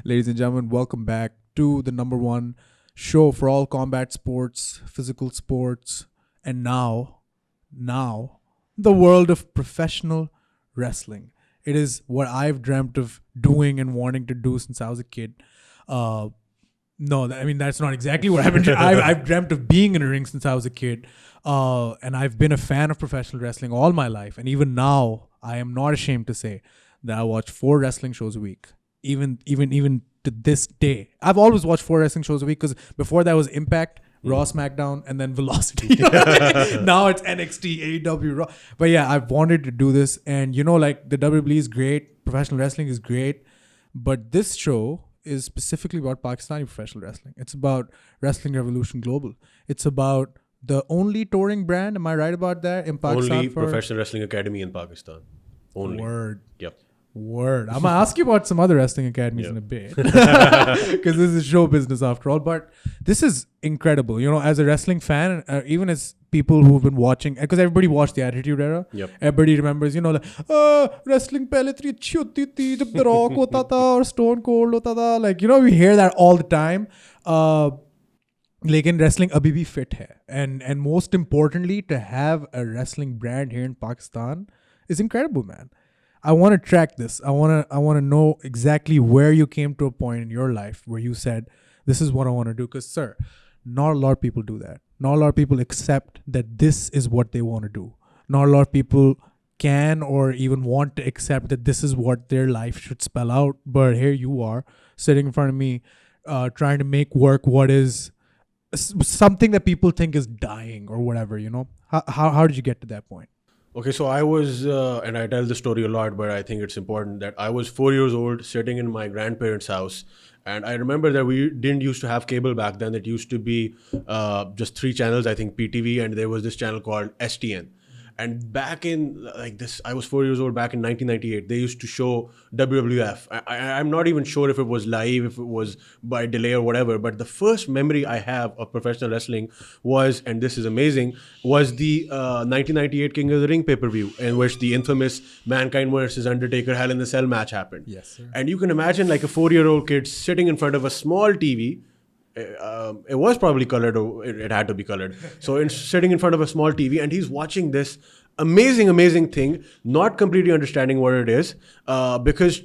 Ladies and gentlemen, welcome back to the number one show for all combat sports, physical sports, and now, the world of professional wrestling. It is what I've dreamt of doing and wanting to do since I was a kid. Uh, no, I mean that's not exactly what I've been. I've dreamt of being in a ring since I was a kid, and I've been a fan of professional wrestling all my life. And even now, I am not ashamed to say that I watch 4 wrestling shows a week. Even to this day, I've always watched 4 wrestling shows a week because before that was Impact, Raw, SmackDown, and then Velocity. Now it's NXT, AEW, Raw. But yeah, I've wanted to do this, and like the WWE is great, professional wrestling is great, but this show is specifically about Pakistani professional wrestling. It's about Wrestling Revolution Global. It's about the only touring brand. Am I right about that in Pakistan? Only professional wrestling academy in Pakistan. Only. Word. Yep. Word. I'm gonna ask you about some other wrestling academies in a bit, because this is show business after all. But this is incredible. As a wrestling fan, even as people who've been watching, because everybody watched the Attitude Era. Yep. Everybody remembers, wrestling पहले इतनी अच्छी होती थी जब The Rock होता था और Stone Cold होता था. Like we hear that all the time. लेकिन wrestling अभी भी fit है, and most importantly, to have a wrestling brand here in Pakistan is incredible, man. I want to track this. I want to know exactly where you came to a point in your life where you said, this is what I want to do. Because, sir, not a lot of people do that. Not a lot of people accept that this is what they want to do. Not a lot of people can or even want to accept that this is what their life should spell out. But here you are, sitting in front of me, trying to make work what is something that people think is dying or whatever, How did you get to that point? Okay, so I was, and I tell this story a lot, but I think it's important that I was 4 years old sitting in my grandparents' house. And I remember that we didn't used to have cable back then. It used to be just 3 channels, I think PTV, and there was this channel called STN. And back in I was 4 years old back in 1998. They used to show WWF. I'm not even sure if it was live, if it was by delay or whatever. But the first memory I have of professional wrestling was, and this is amazing, was the 1998 King of the Ring pay-per-view, in which the infamous Mankind versus Undertaker Hell in the Cell match happened. Yes, sir. And you can imagine like a 4-year-old kid sitting in front of a small TV. It was probably colored, or it had to be colored. So sitting in front of a small TV, and he's watching this amazing thing, not completely understanding what it is, because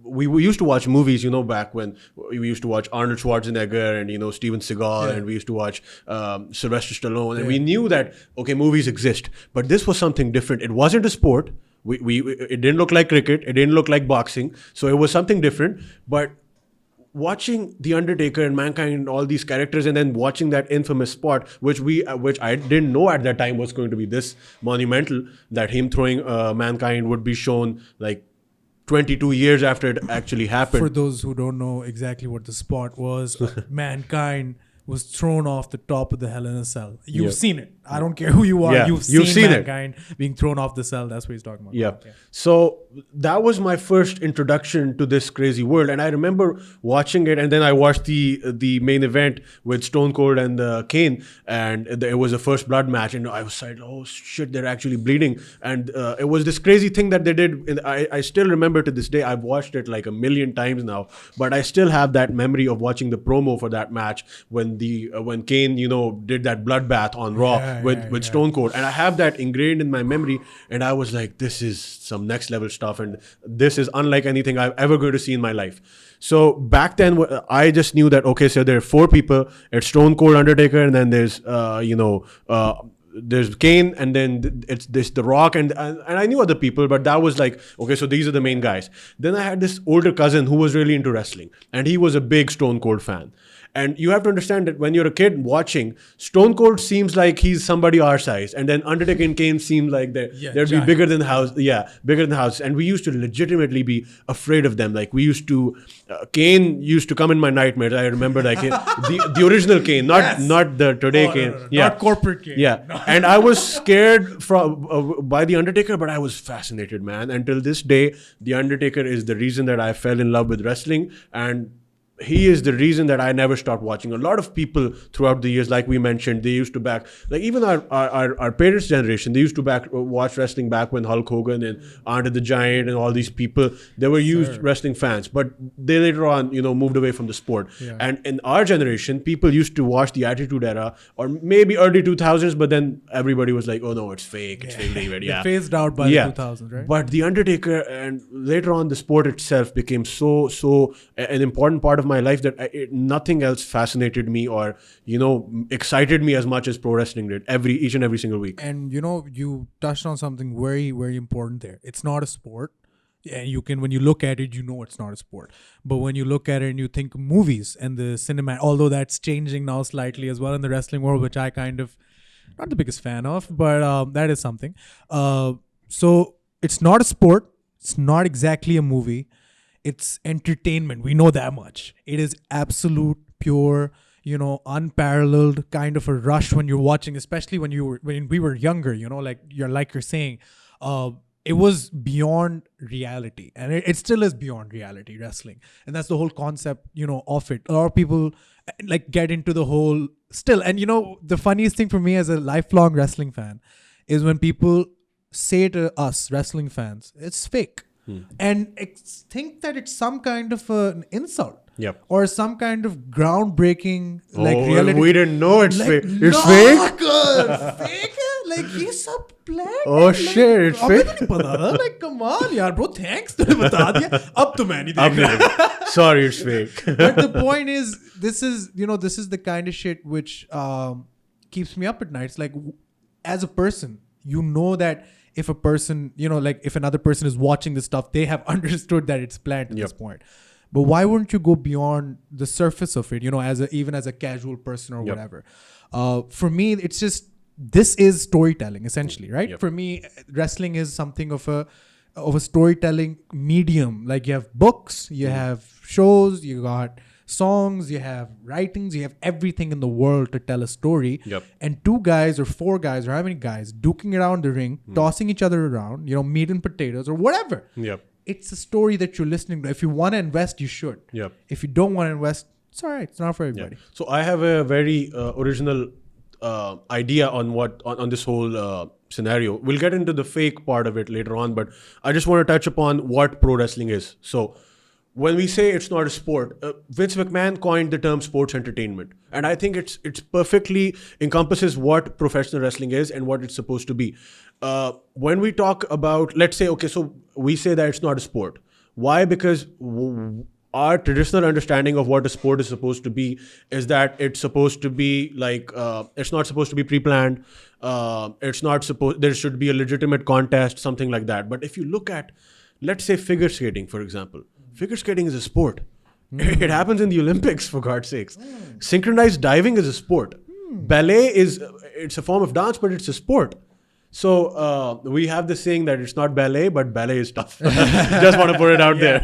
we used to watch movies, back when we used to watch Arnold Schwarzenegger and Steven Seagal, and we used to watch Sylvester Stallone, and we knew that movies exist, but this was something different. It wasn't a sport. It didn't look like cricket. It didn't look like boxing. So it was something different, but watching The Undertaker and Mankind and all these characters, and then watching that infamous spot, which I didn't know at that time was going to be this monumental, that him throwing Mankind would be shown like 22 years after it actually happened. For those who don't know exactly what the spot was, Mankind was thrown off the top of the Hell in a Cell. You've seen it. I don't care who you are. Yeah, You've seen Mankind it. Being thrown off the cell. That's what he's talking about. Yeah. Okay. So that was my first introduction to this crazy world. And I remember watching it, and then I watched the main event with Stone Cold and Kane, and it was a first blood match. And I was like, oh shit, they're actually bleeding. And it was this crazy thing that they did. And I still remember to this day. I've watched it like a million times now, but I still have that memory of watching the promo for that match when Kane, did that bloodbath on Raw with Stone Cold. And I have that ingrained in my memory, and I was like, this is some next level stuff, and this is unlike anything I've ever going to see in my life. So back then, I just knew that, okay, so there are 4 people. It's Stone Cold, Undertaker, and then there's there's Kane, and then it's this The Rock, and I knew other people, but that was like, okay, so these are the main guys. Then I had this older cousin who was really into wrestling, and he was a big Stone Cold fan. And you have to understand that when you're a kid watching, Stone Cold seems like he's somebody our size, and then Undertaker and Kane seem like they'd be bigger than the house. Yeah, bigger than the house. And we used to legitimately be afraid of them. Like we used to, Kane used to come in my nightmares. I remember like the original Kane, not the today Kane. No, not corporate Kane. Yeah, no. And I was scared by the Undertaker, but I was fascinated, man. Until this day, the Undertaker is the reason that I fell in love with wrestling. And he is the reason that I never stopped watching. A lot of people throughout the years, like we mentioned, they used to back, like even our parents' generation, they used to watch wrestling back when Hulk Hogan and Andre the Giant and all these people, they were huge wrestling fans, but they later on, moved away from the sport. Yeah. And in our generation, people used to watch the Attitude Era or maybe early 2000s, but then everybody was like, oh no, it's fake, it's fake, David. Yeah. They phased out by the 2000s, right? But The Undertaker, and later on the sport itself became so an important part of my life that nothing else fascinated me or excited me as much as pro wrestling did each and every single week. And you touched on something very, very important there. It's not a sport. And when you look at it, it's not a sport. But when you look at it and you think movies and the cinema, although that's changing now slightly as well in the wrestling world, which I kind of not the biggest fan of, but that is something. So it's not a sport. It's not exactly a movie. It's entertainment. We know that much. It is absolute, pure, unparalleled kind of a rush when you're watching, especially when we were younger. Like you're saying, it was beyond reality, and it still is beyond reality, wrestling, and that's the whole concept, of it. A lot of people like get into the whole still, and the funniest thing for me as a lifelong wrestling fan is when people say to us wrestling fans, it's fake. And think that it's some kind of an insult. Yep. Or some kind of groundbreaking reality. We didn't know it's fake. It's fake? Fake? Like, ये सब planned. Oh shit, it's fake. नहीं पता था. Like, come on, yaar, bro, thanks. तूने बता दिया. अब तो मैं नहीं देख रहा. Sorry, it's fake. But the point is, this is the kind of shit which keeps me up at night. It's like, as a person, that if a person, if another person is watching this stuff, they have understood that it's planned at this point. But why wouldn't you go beyond the surface of it, even as a casual person or whatever? For me, it's just, this is storytelling essentially, right? For me, wrestling is something of a storytelling medium. Like you have books, you have shows, you got songs, you have writings, you have everything in the world to tell a story. And 2 guys or 4 guys or how many guys duking around the ring, tossing each other around, meat and potatoes or whatever. It's a story that you're listening to. If you want to invest, you should. If you don't want to invest, it's all right. It's not for everybody. So I have a very original idea on this whole scenario. We'll get into the fake part of it later on, but I just want to touch upon what pro wrestling is. So when we say it's not a sport, Vince McMahon coined the term sports entertainment. And I think it's perfectly encompasses what professional wrestling is and what it's supposed to be. When we talk about, let's say, okay, so we say that it's not a sport. Why? Because our traditional understanding of what a sport is supposed to be is that it's supposed to be like, it's not supposed to be pre-planned. There should be a legitimate contest, something like that. But if you look at, let's say, figure skating, for example. Figure skating is a sport. It happens in the Olympics, for God's sakes. Synchronized diving is a sport. Ballet it's a form of dance, but it's a sport. So we have this saying that it's not ballet, but ballet is tough. Just want to put it out there.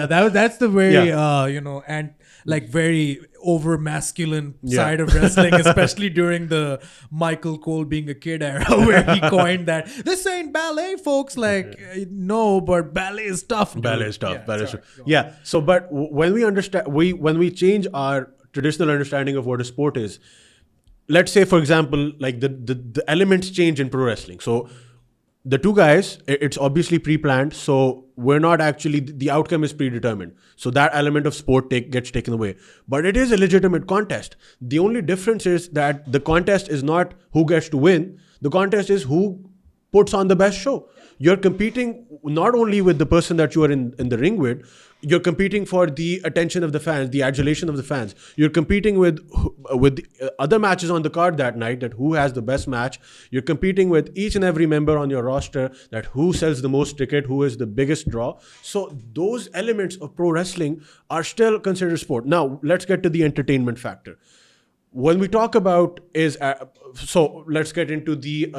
That's the very, and like very over masculine side of wrestling, especially during the Michael Cole being a kid era, where he coined that this ain't ballet, folks. Like, no, but ballet is tough. Ballet is tough. Ballet is tough. Yeah. So, but when we understand, when we change our traditional understanding of what a sport is, let's say, for example, like the elements change in pro wrestling. So the 2 guys, it's obviously pre-planned. So we're not actually, the outcome is predetermined. So that element of sport gets taken away. But it is a legitimate contest. The only difference is that the contest is not who gets to win. The contest is who puts on the best show. You're competing not only with the person that you are in the ring with, you're competing for the attention of the fans, the adulation of the fans. You're competing with other matches on the card that night, that who has the best match. You're competing with each and every member on your roster, that who sells the most ticket, who is the biggest draw. So those elements of pro wrestling are still considered sport. Now, let's get to the entertainment factor. When we talk about so let's get into the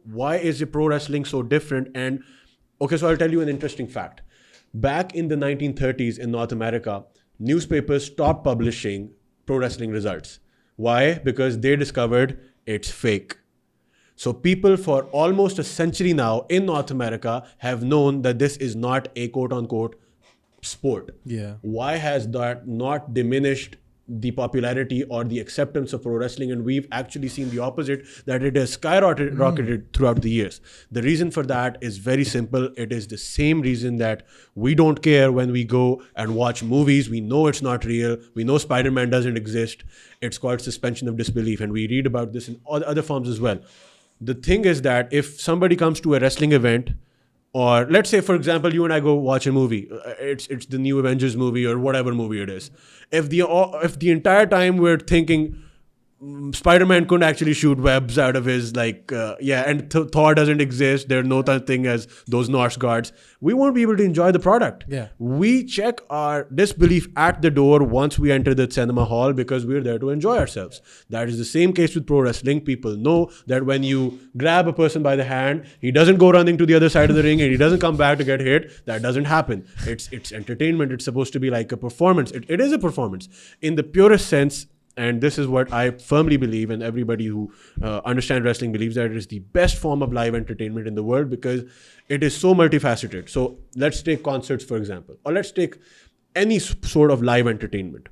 why is pro wrestling so different? And okay, so I'll tell you an interesting fact. Back in the 1930s in North America, newspapers stopped publishing pro wrestling results. Why? Because they discovered it's fake. So people for almost a century now in North America have known that this is not a quote-unquote sport. Yeah. Why has that not diminished the popularity or the acceptance of pro wrestling? And we've actually seen the opposite, that it has skyrocketed throughout the years. The reason for that is very simple. It is the same reason that we don't care when we go and watch movies. We know it's not real. We know Spider-Man doesn't exist. It's called suspension of disbelief. And we read about this in other forms as well. The thing is that if somebody comes to a wrestling event, or let's say, for example, you and I go watch a movie. It's the new Avengers movie or whatever movie it is. If the entire time we're thinking Spider-Man couldn't actually shoot webs out of his and Thor doesn't exist. There's no such thing as those Norse gods. We won't be able to enjoy the product. Yeah. We check our disbelief at the door once we enter the cinema hall because we're there to enjoy ourselves. That is the same case with pro wrestling. People know that when you grab a person by the hand, he doesn't go running to the other side of the ring and he doesn't come back to get hit. That doesn't happen. It's entertainment. It's supposed to be like a performance. It is a performance in the purest sense. And this is what I firmly believe, and everybody who understands wrestling believes, that it is the best form of live entertainment in the world because it is so multifaceted. So let's take concerts, for example, or let's take any sort of live entertainment.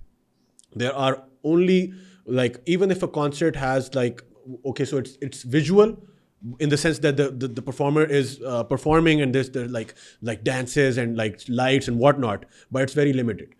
There are only, even if a concert has so it's visual, in the sense that the performer is performing and there's like dances and like lights and whatnot, but it's very limited.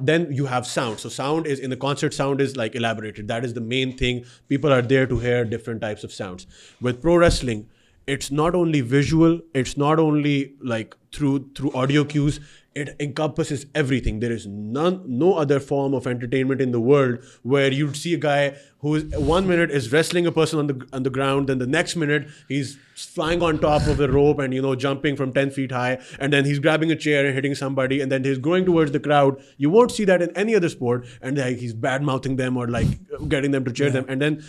Then you have sound. So sound is, in the concert, sound is like elaborated. That is the main thing. People are there to hear different types of sounds. With pro wrestling, it's not only visual, it's not only like through audio cues, it encompasses everything. There is no other form of entertainment in the world where you'd see a guy who is 1 minute is wrestling a person on the ground, then the next minute he's flying on top of the rope and jumping from 10 feet high, and then he's grabbing a chair and hitting somebody, and then he's going towards the crowd. You won't see that in any other sport, and he's bad mouthing them or like getting them to cheer them, and then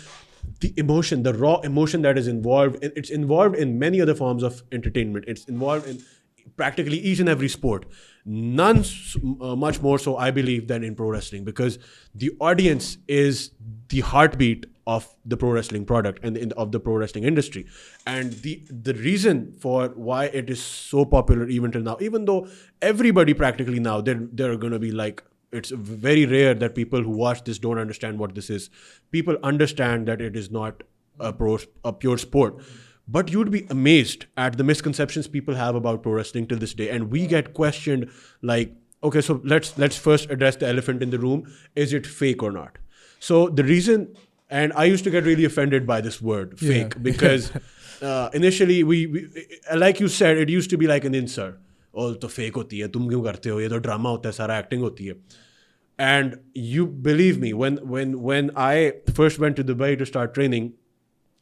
the emotion, the raw emotion that is involved, it's involved in many other forms of entertainment. It's involved in practically each and every sport. None much more so, I believe, than in pro wrestling, because the audience is the heartbeat of the pro wrestling product and of the pro wrestling industry. And the reason for why it is so popular even till now, even though everybody practically now, they're going to be like, it's very rare that people who watch this don't understand what this is. People understand that it is not a pure sport. But you'd be amazed at the misconceptions people have about pro wrestling till this day. And we get questioned like, okay, so let's first address the elephant in the room. Is it fake or not? So the reason, and I used to get really offended by this word, fake, because initially we like you said, it used to be like an insult. Oh, to fake hoti hai, tum kyun karte ho? Ye to drama hota hai, sara acting hoti hai. And you believe me, when I first went to Dubai to start training,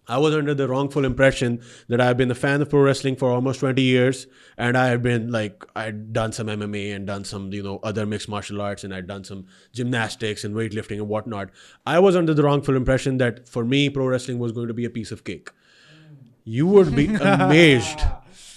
I was under the wrongful impression that I've been a fan of pro wrestling for almost 20 years. And I had been I'd done some MMA and done some, other mixed martial arts, and I'd done some gymnastics and weightlifting and whatnot. I was under the wrongful impression that for me, pro wrestling was going to be a piece of cake. You would be amazed.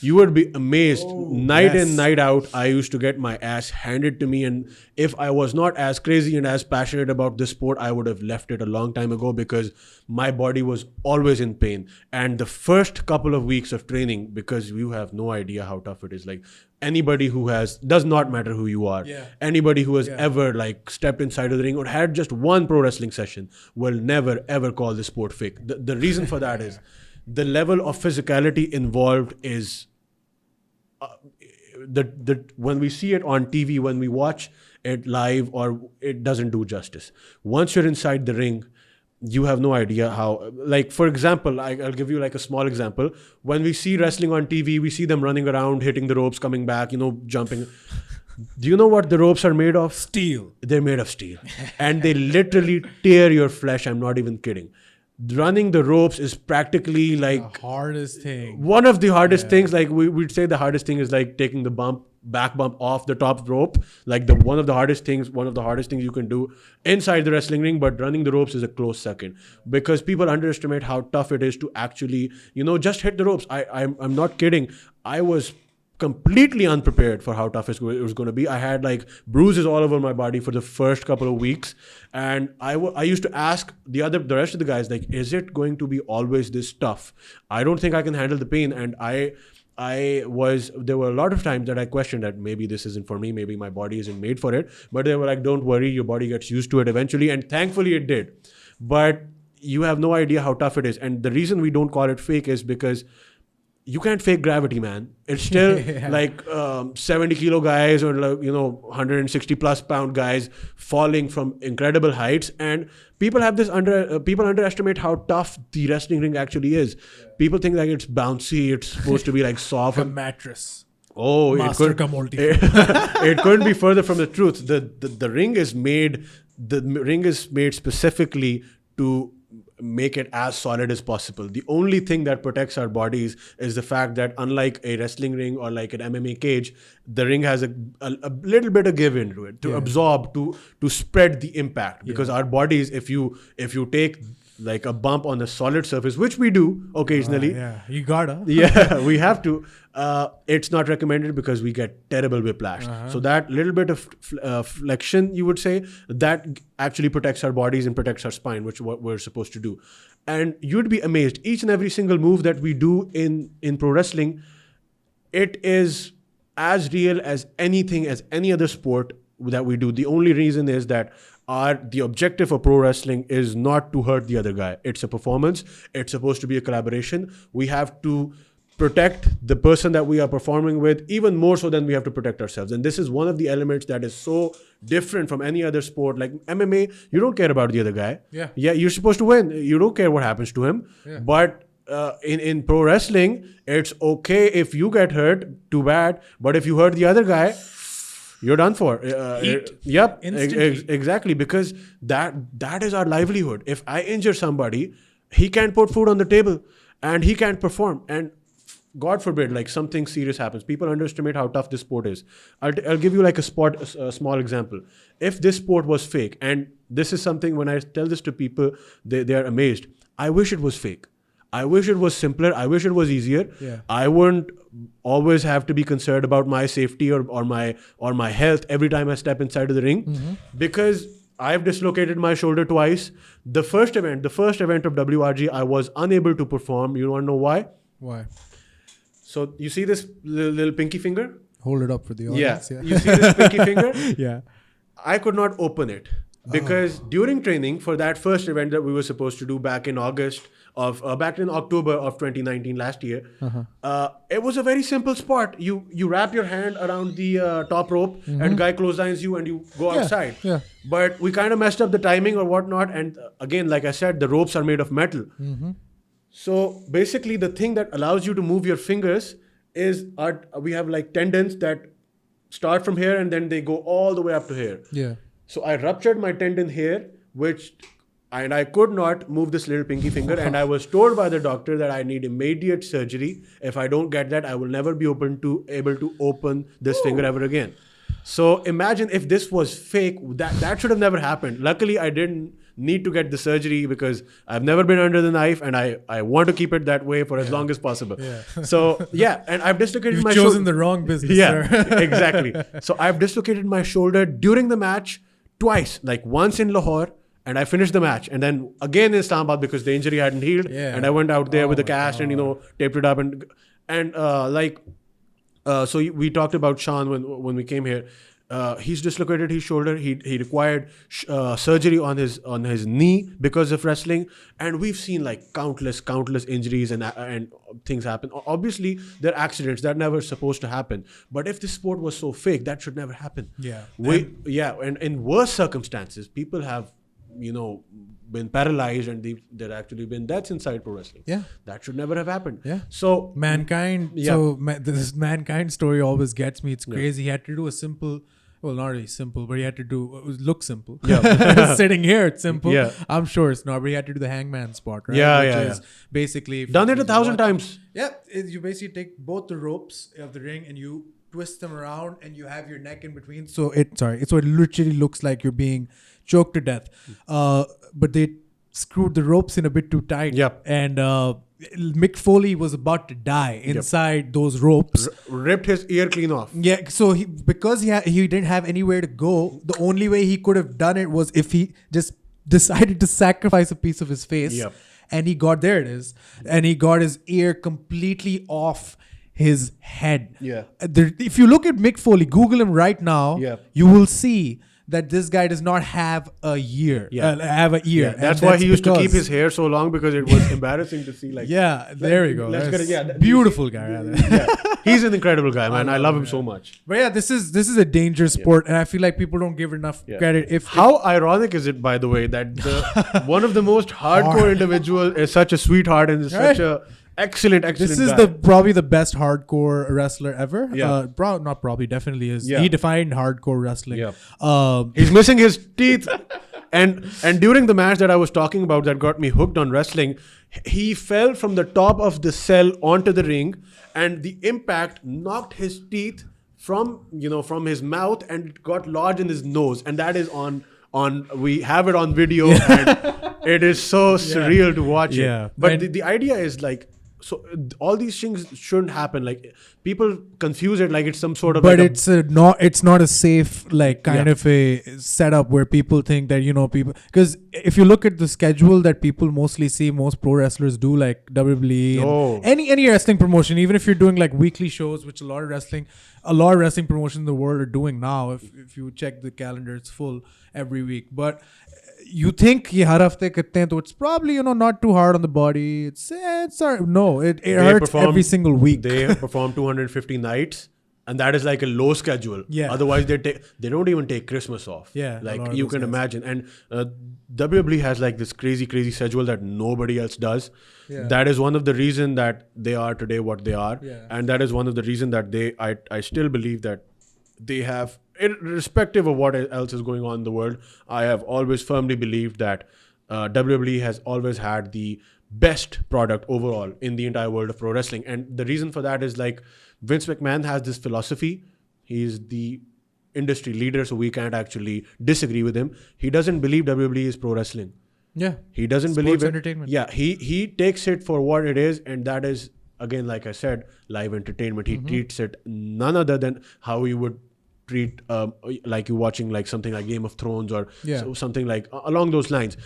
You would be amazed. Night in, night out, I used to get my ass handed to me. And if I was not as crazy and as passionate about this sport, I would have left it a long time ago, because my body was always in pain. And the first couple of weeks of training, because you have no idea how tough it is. Like anybody who does not matter who you are. Yeah. Anybody who has ever stepped inside of the ring or had just one pro wrestling session will never, ever call this sport fake. The reason for that is the level of physicality involved is... when we see it on TV, when we watch it live, or it doesn't do justice. Once you're inside the ring, you have no idea how. Like, for example, I'll give you like a small example. When we see wrestling on TV, we see them running around, hitting the ropes, coming back, jumping. Do you know what the ropes are made of? Steel. They're made of steel. And they literally tear your flesh. I'm not even kidding. Running the ropes is practically like the hardest thing. One of the hardest things. Like we'd say the hardest thing is like taking the back bump off the top rope. Like one of the hardest things you can do inside the wrestling ring. But running the ropes is a close second, because people underestimate how tough it is to actually, just hit the ropes. I'm not kidding. I was completely unprepared for how tough it was going to be. I had like bruises all over my body for the first couple of weeks, and I used to ask the rest of the guys, like, is it going to be always this tough? I don't think I can handle the pain. And there were a lot of times that I questioned that maybe this isn't for me, maybe my body isn't made for it. But they were like, don't worry, your body gets used to it eventually. And thankfully it did. But you have no idea how tough it is. And the reason we don't call it fake is because you can't fake gravity, man. It's still like 70 kilo guys or 160 plus pound guys falling from incredible heights, and people underestimate how tough the wrestling ring actually is. People think like it's bouncy, it's supposed to be like soft. A mattress. Oh, it couldn't be further from the truth. The ring is made specifically to make it as solid as possible. The only thing that protects our bodies is the fact that unlike a wrestling ring or like an MMA cage, the ring has a little bit of give into it to absorb, to spread the impact. Because our bodies, if you take like a bump on a solid surface, which we do occasionally. You gotta. We have to. It's not recommended because we get terrible whiplash. So that little bit of flexion, you would say, that actually protects our bodies and protects our spine, which is what we're supposed to do. And you'd be amazed. Each and every single move that we do in pro wrestling, it is as real as anything, as any other sport that we do. The only reason is that the objective of pro wrestling is not to hurt the other guy. It's a performance. It's supposed to be a collaboration. We have to protect the person that we are performing with even more so than we have to protect ourselves. And this is one of the elements that is so different from any other sport. Like MMA, you don't care about the other guy. Yeah, you're supposed to win. You don't care what happens to him. But in pro wrestling, it's okay if you get hurt, too bad. But if you hurt the other guy, you're done for. Exactly, because that is our livelihood. If I injure somebody, he can't put food on the table and he can't perform. And God forbid, like something serious happens. People underestimate how tough this sport is. I'll give you like a small example. If this sport was fake, and this is something when I tell this to people, they are amazed. I wish it was fake. I wish it was simpler. I wish it was easier. I wouldn't always have to be concerned about my safety or my health every time I step inside of the ring, because I've dislocated my shoulder twice. The first event of WRG, I was unable to perform. You want to know why? Why? So you see this little pinky finger? Hold it up for the audience. Yeah. You see this pinky finger? Yeah. I could not open it because during training for that first event that we were supposed to do back in October of 2019, last year, it was a very simple spot. You wrap your hand around the top rope and guy clotheslines you and you go outside. Yeah. But we kind of messed up the timing or whatnot. And again, like I said, the ropes are made of metal. So basically the thing that allows you to move your fingers is we have like tendons that start from here and then they go all the way up to here. Yeah. So I ruptured my tendon here, and I could not move this little pinky finger. And I was told by the doctor that I need immediate surgery. If I don't get that, I will never be able to open this finger ever again. So imagine if this was fake, that should have never happened. Luckily, I didn't need to get the surgery because I've never been under the knife and I want to keep it that way for as long as possible. So and I've dislocated my shoulder. You've chosen the wrong business. Exactly. So I've dislocated my shoulder during the match twice, like once in Lahore, and I finished the match, and then again in Islamabad because the injury hadn't healed, and I went out there with a cast and taped it up so we talked about Sean when we came here. He's dislocated his shoulder. He required surgery on his knee because of wrestling, and we've seen like countless injuries and things happen. Obviously, they're accidents that never supposed to happen. But if this sport was so fake, that should never happen. And in worse circumstances, people have been paralyzed and there actually been deaths inside pro wrestling. That should never have happened. So Mankind. This Mankind story always gets me. It's crazy. He had to do a simple. Well, not really simple, but he had to look simple. Sitting here, it's simple. I'm sure it's not, but he had to do the hangman spot, right? Which is basically done it 1,000 times. You basically take both the ropes of the ring and you twist them around and you have your neck in between. So it literally looks like you're being choked to death. But they screwed the ropes in a bit too tight. And Mick Foley was about to die inside those ropes. Ripped his ear clean off. So because he didn't have anywhere to go, the only way he could have done it was if he just decided to sacrifice a piece of his face. And he got his ear completely off his head. Yeah. If you look at Mick Foley, Google him right now, Yeah. you will see that this guy does not have a year. Have a ear. Yeah, that's why he used to keep his hair so long, because it was embarrassing to see. Like, there you go. Let's get it. Yeah, beautiful guy. Yeah, he's an incredible guy, man. I love him so much. But yeah, this is a dangerous sport, and I feel like people don't give it enough credit. How ironic is it, by the way, that one of the most hardcore individual is such a sweetheart and is such a excellent this is guy. probably the best hardcore wrestler ever. Yeah. Not probably, definitely is. Yeah. He defined hardcore wrestling. Yeah. He's missing his teeth. And during the match that I was talking about that got me hooked on wrestling, he fell from the top of the cell onto the ring, and the impact knocked his teeth from his mouth and got lodged in his nose. And that is on we have it on video, and it is so surreal to watch it. But the idea is like, so all these things shouldn't happen. Like, people confuse it like it's some sort of. But it's not a safe kind of a setup where people think that people, because if you look at the schedule that people mostly see, most pro wrestlers do, like WWE, and any wrestling promotion, even if you're doing like weekly shows, which a lot of wrestling promotions in the world are doing now. If you check the calendar, it's full every week. But you think ye har hafte karte hain, so it's probably not too hard on the body. It's no, it hurts every single week. They perform 250 nights, and that is like a low schedule. Yeah. Otherwise, they don't even take Christmas off. Yeah. Like, you can imagine. And WWE has like this crazy schedule that nobody else does. Yeah. That is one of the reasons that they are today what they are. Yeah. And that is one of the reasons that I still believe that they have, irrespective of what else is going on in the world, I have always firmly believed that WWE has always had the best product overall in the entire world of pro wrestling. And the reason for that is, like, Vince McMahon has this philosophy. He's the industry leader, so we can't actually disagree with him. He doesn't believe WWE is pro wrestling. Yeah. He doesn't Sports believe it. Entertainment. Yeah. He takes it for what it is, and that is, again, like I said, live entertainment. He treats it none other than how you would treat like you watching like something like Game of Thrones or something like along those lines.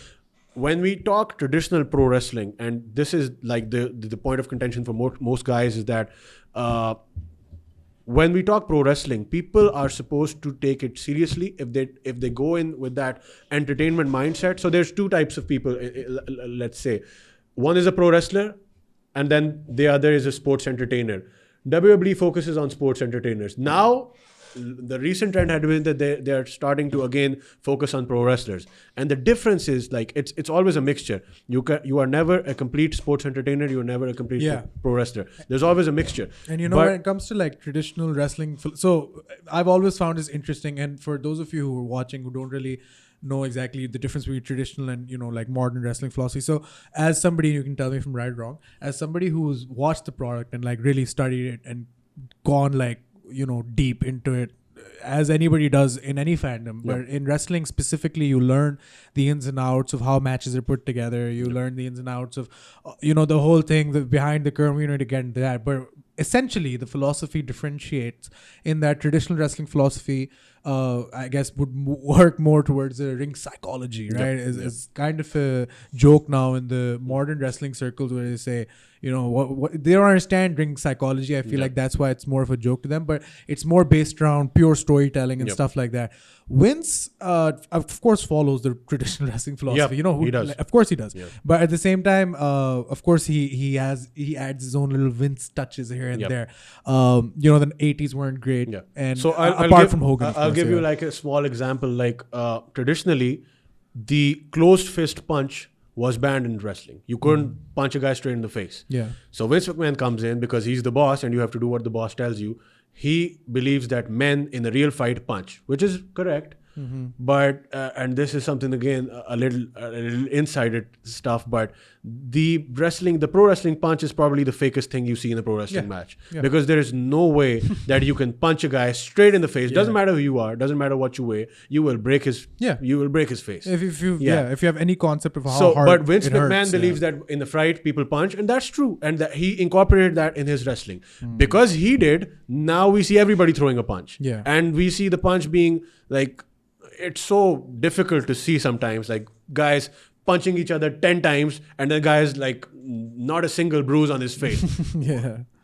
When we talk traditional pro wrestling, and this is like the point of contention for most guys, is that when we talk pro wrestling, people are supposed to take it seriously if they go in with that entertainment mindset. So there's two types of people, let's say. One is a pro wrestler, and then the other is a sports entertainer. WWE focuses on sports entertainers. Now, the recent trend had been that they are starting to again focus on pro wrestlers, and the difference is like it's always a mixture. You are never a complete sports entertainer. You are never a complete pro wrestler. There's always a mixture. And when it comes to like traditional wrestling, so I've always found this interesting. And for those of you who are watching who don't really know exactly the difference between traditional and like modern wrestling philosophy, so as somebody, you can tell me if I'm right or wrong, as somebody who's watched the product and like really studied it and gone like deep into it, as anybody does in any fandom, but in wrestling specifically, you learn the ins and outs of how matches are put together. You learn the ins and outs of the whole thing, the behind the curtain. We need to get into that, but essentially the philosophy differentiates in that traditional wrestling philosophy I guess would work more towards the ring psychology, right? It's kind of a joke now in the modern wrestling circles where they say, what they don't understand ring psychology. I feel like that's why it's more of a joke to them, but it's more based around pure storytelling and stuff like that. Vince, of course, follows the traditional wrestling philosophy. He does. Of course he does. Yeah. But at the same time, of course, he adds his own little Vince touches here and there. The 80s weren't great. Yeah. And so apart from Hogan, I'll give you like a small example. Like traditionally, the closed fist punch was banned in wrestling. You couldn't punch a guy straight in the face. Yeah. So Vince McMahon comes in because he's the boss and you have to do what the boss tells you. He believes that men in a real fight punch, which is correct. Mm-hmm. But and this is something again a little insider stuff. But the pro wrestling punch is probably the fakest thing you see in a pro wrestling match, because there is no way that you can punch a guy straight in the face. Doesn't matter who you are, doesn't matter what you weigh, you will break his face. If you have any concept of how hard. But Vince McMahon believes that in the fight people punch, and that's true, and that he incorporated that in his wrestling because he did. Now we see everybody throwing a punch, and we see the punch being like. It's so difficult to see sometimes, like guys punching each other 10 times and the guy's like not a single bruise on his face.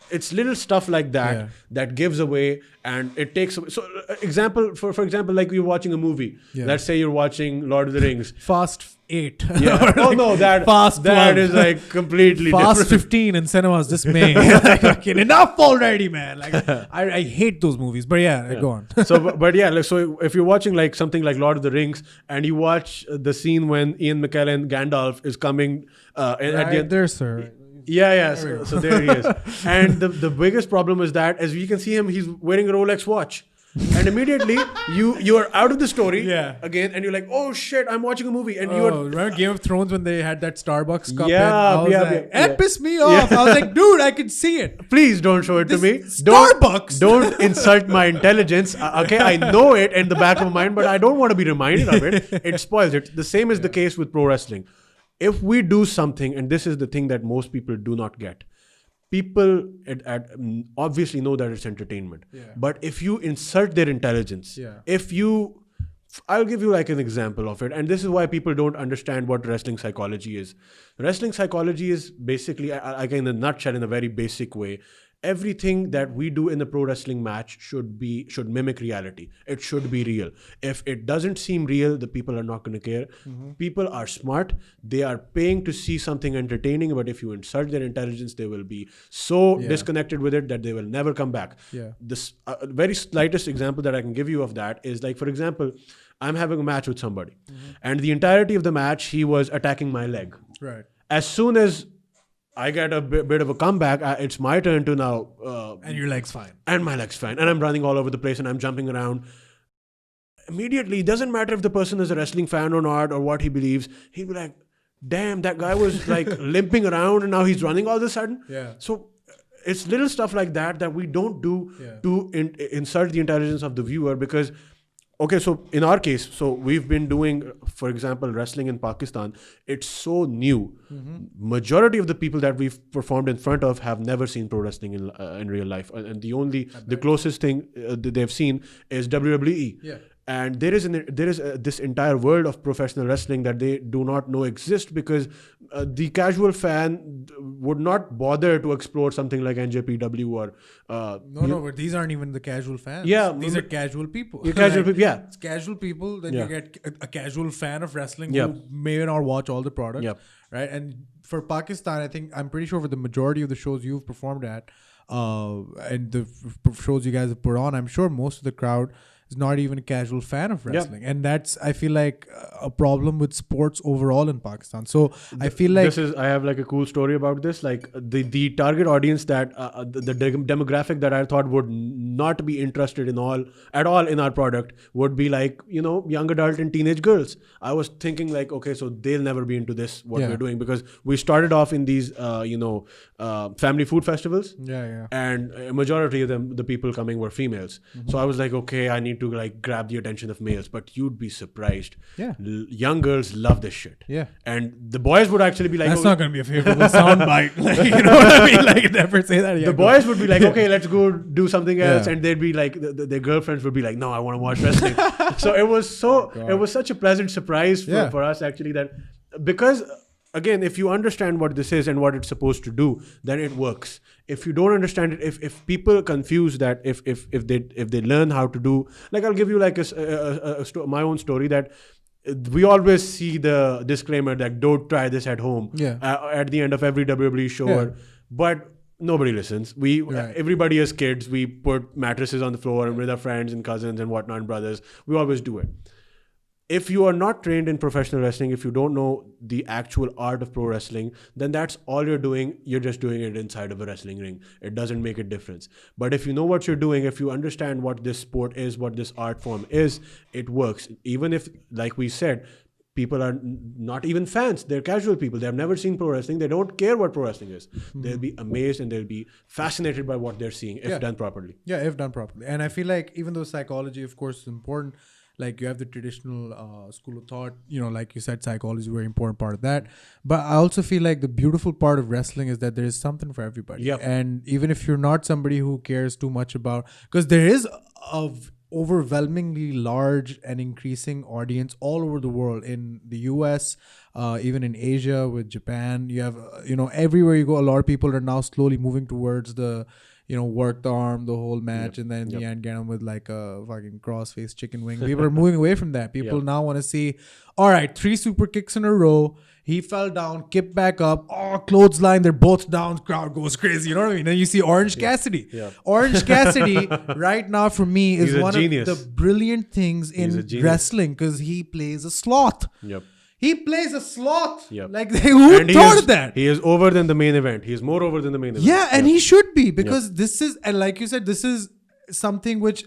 it's little stuff like that that gives away, and it takes. So example, for example, like you're watching a movie. Yeah. Let's say you're watching Lord of the Rings. Fast 8. Yeah. Oh no, Fast 12. that is like completely Fast different. 15 in cinemas this May. Like, okay, enough already, man. Like I hate those movies. But go on. So, but yeah, like, so if you're watching like something like Lord of the Rings, and you watch the scene when Ian McKellen Gandalf is coming at the end. There, sir. Yeah. So there he is. And the biggest problem is that, as we can see him, he's wearing a Rolex watch. And immediately you are out of the story again, and you're like, oh shit, I'm watching a movie. And remember Game of Thrones when they had that Starbucks cup? It pissed me off. I was like, dude, I can see it. Please don't show it to me. Starbucks. Don't insult my intelligence. Okay, I know it in the back of my mind, but I don't want to be reminded of it. It spoils it. The same is the case with pro wrestling. If we do something, and this is the thing that most people do not get, people obviously know that it's entertainment. But if you insult their intelligence, I'll give you like an example of it. And this is why people don't understand what wrestling psychology is. Wrestling psychology is basically, in a nutshell, in a very basic way, everything that we do in the pro wrestling match should mimic reality. It should be real. If it doesn't seem real, the people are not going to care. People are smart. They are paying to see something entertaining, but if you insult their intelligence, they will be so disconnected with it that they will never come back. This very slightest example that I can give you of that is, like, for example, I'm having a match with somebody, and the entirety of the match, he was attacking my leg. Right. As soon as I get a bit of a comeback, it's my turn to now. And your leg's fine. And my leg's fine. And I'm running all over the place and I'm jumping around. Immediately, it doesn't matter if the person is a wrestling fan or not, or what he believes. He'd be like, damn, that guy was like limping around and now he's running all of a sudden. Yeah. So it's little stuff like that we don't do to insult the intelligence of the viewer, because... Okay, so in our case, so we've been doing, for example, wrestling in Pakistan. It's so new. Majority of the people that we've performed in front of have never seen pro wrestling in real life, and the closest thing they've seen is WWE. Yeah. And there is this entire world of professional wrestling that they do not know exists, because the casual fan would not bother to explore something like NJPW or but these aren't even the casual fans. These are casual people. Casual people, yeah. It's casual people. Then you get a casual fan of wrestling who may not watch all the product. Right. And for Pakistan, I'm pretty sure for the majority of the shows you've performed at, and the shows you guys have put on, I'm sure most of the crowd is not even a casual fan of wrestling. And that's, I feel like, a problem with sports overall in Pakistan. So I feel like I have like a cool story about this. Like the target audience that the demographic that I thought would not be interested at all in our product would be like, young adult and teenage girls. I was thinking like, okay, so they'll never be into this, what we're doing, because we started off in these, family food festivals. And a majority of them, the people coming were females. So I was like, okay, I need to like grab the attention of males, but you'd be surprised. Young girls love this shit. And the boys would actually be like, that's not going to be a favorable soundbite. Like, you know what I mean? Like, never say that. The boys would be like, okay, let's go do something else. And they'd be like, their girlfriends would be like, no, I want to watch wrestling. So it was such a pleasant surprise for us, actually, that because, again, if you understand what this is and what it's supposed to do, then it works. If you don't understand it, if people confuse that, if they learn how to do, like, I'll give you like my own story, that we always see the disclaimer that don't try this at home at the end of every WWE show, but nobody listens. Everybody as kids, we put mattresses on the floor and with our friends and cousins and whatnot and brothers, we always do it. If you are not trained in professional wrestling, if you don't know the actual art of pro wrestling, then that's all you're doing. You're just doing it inside of a wrestling ring. It doesn't make a difference. But if you know what you're doing, if you understand what this sport is, what this art form is, it works. Even if, like we said, people are not even fans. They're casual people. They have never seen pro wrestling. They don't care what pro wrestling is. They'll be amazed and they'll be fascinated by what they're seeing if done properly. Yeah, if done properly. And I feel like even though psychology, of course, is important, like you have the traditional school of thought, like you said, psychology is a very important part of that. But I also feel like the beautiful part of wrestling is that there is something for everybody. And even if you're not somebody who cares too much about, because there is a overwhelmingly large and increasing audience all over the world, in the US, even in Asia with Japan. You have, everywhere you go, a lot of people are now slowly moving towards the, work the arm the whole match, and then in the end get them with like a fucking cross-faced chicken wing. People are moving away from that. People now want to see, all right, 3 super kicks in a row. He fell down, kicked back up. Oh, clothesline. They're both down. Crowd goes crazy. You know what I mean? Then you see Orange Cassidy. Yeah. Orange Cassidy, right now for me, is one genius. of the brilliant things in wrestling, because he plays a sloth. Yep. He plays a sloth. Yep. Like, who thought of that? He is over than the main event. He is more over than the main event. Yeah, and he should be, because this is, and like you said, this is something which,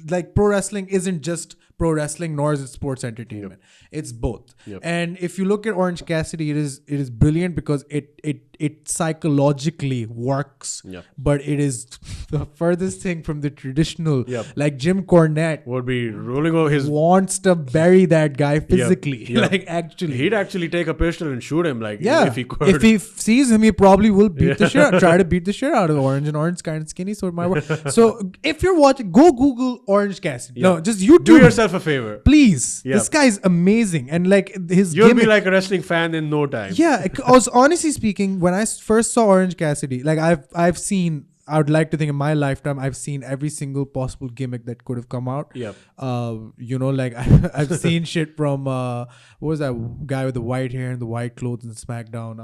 like, pro wrestling isn't just pro wrestling, nor is it sports entertainment. It's both. And if you look at Orange Cassidy, it is brilliant because it psychologically works, but it is the furthest thing from the traditional. Like Jim Cornette would be rolling over his, wants to bury that guy physically. Like, actually, he'd actually take a pistol and shoot him. Like, if he could. If he sees him, he probably will beat the shit out, try to beat the shit out of Orange. And Orange kind of skinny, so it might work. So if you're watching, go Google Orange Cassidy. No, just YouTube. Do yourself a favor, please. This guy's amazing, and like his you'll gimmick, be like a wrestling fan in no time. Yeah, honestly speaking, when I first saw Orange Cassidy, like I've seen, I would like to think in my lifetime, I've seen every single possible gimmick that could have come out. Like I've seen shit from what was that guy with the white hair and the white clothes in SmackDown?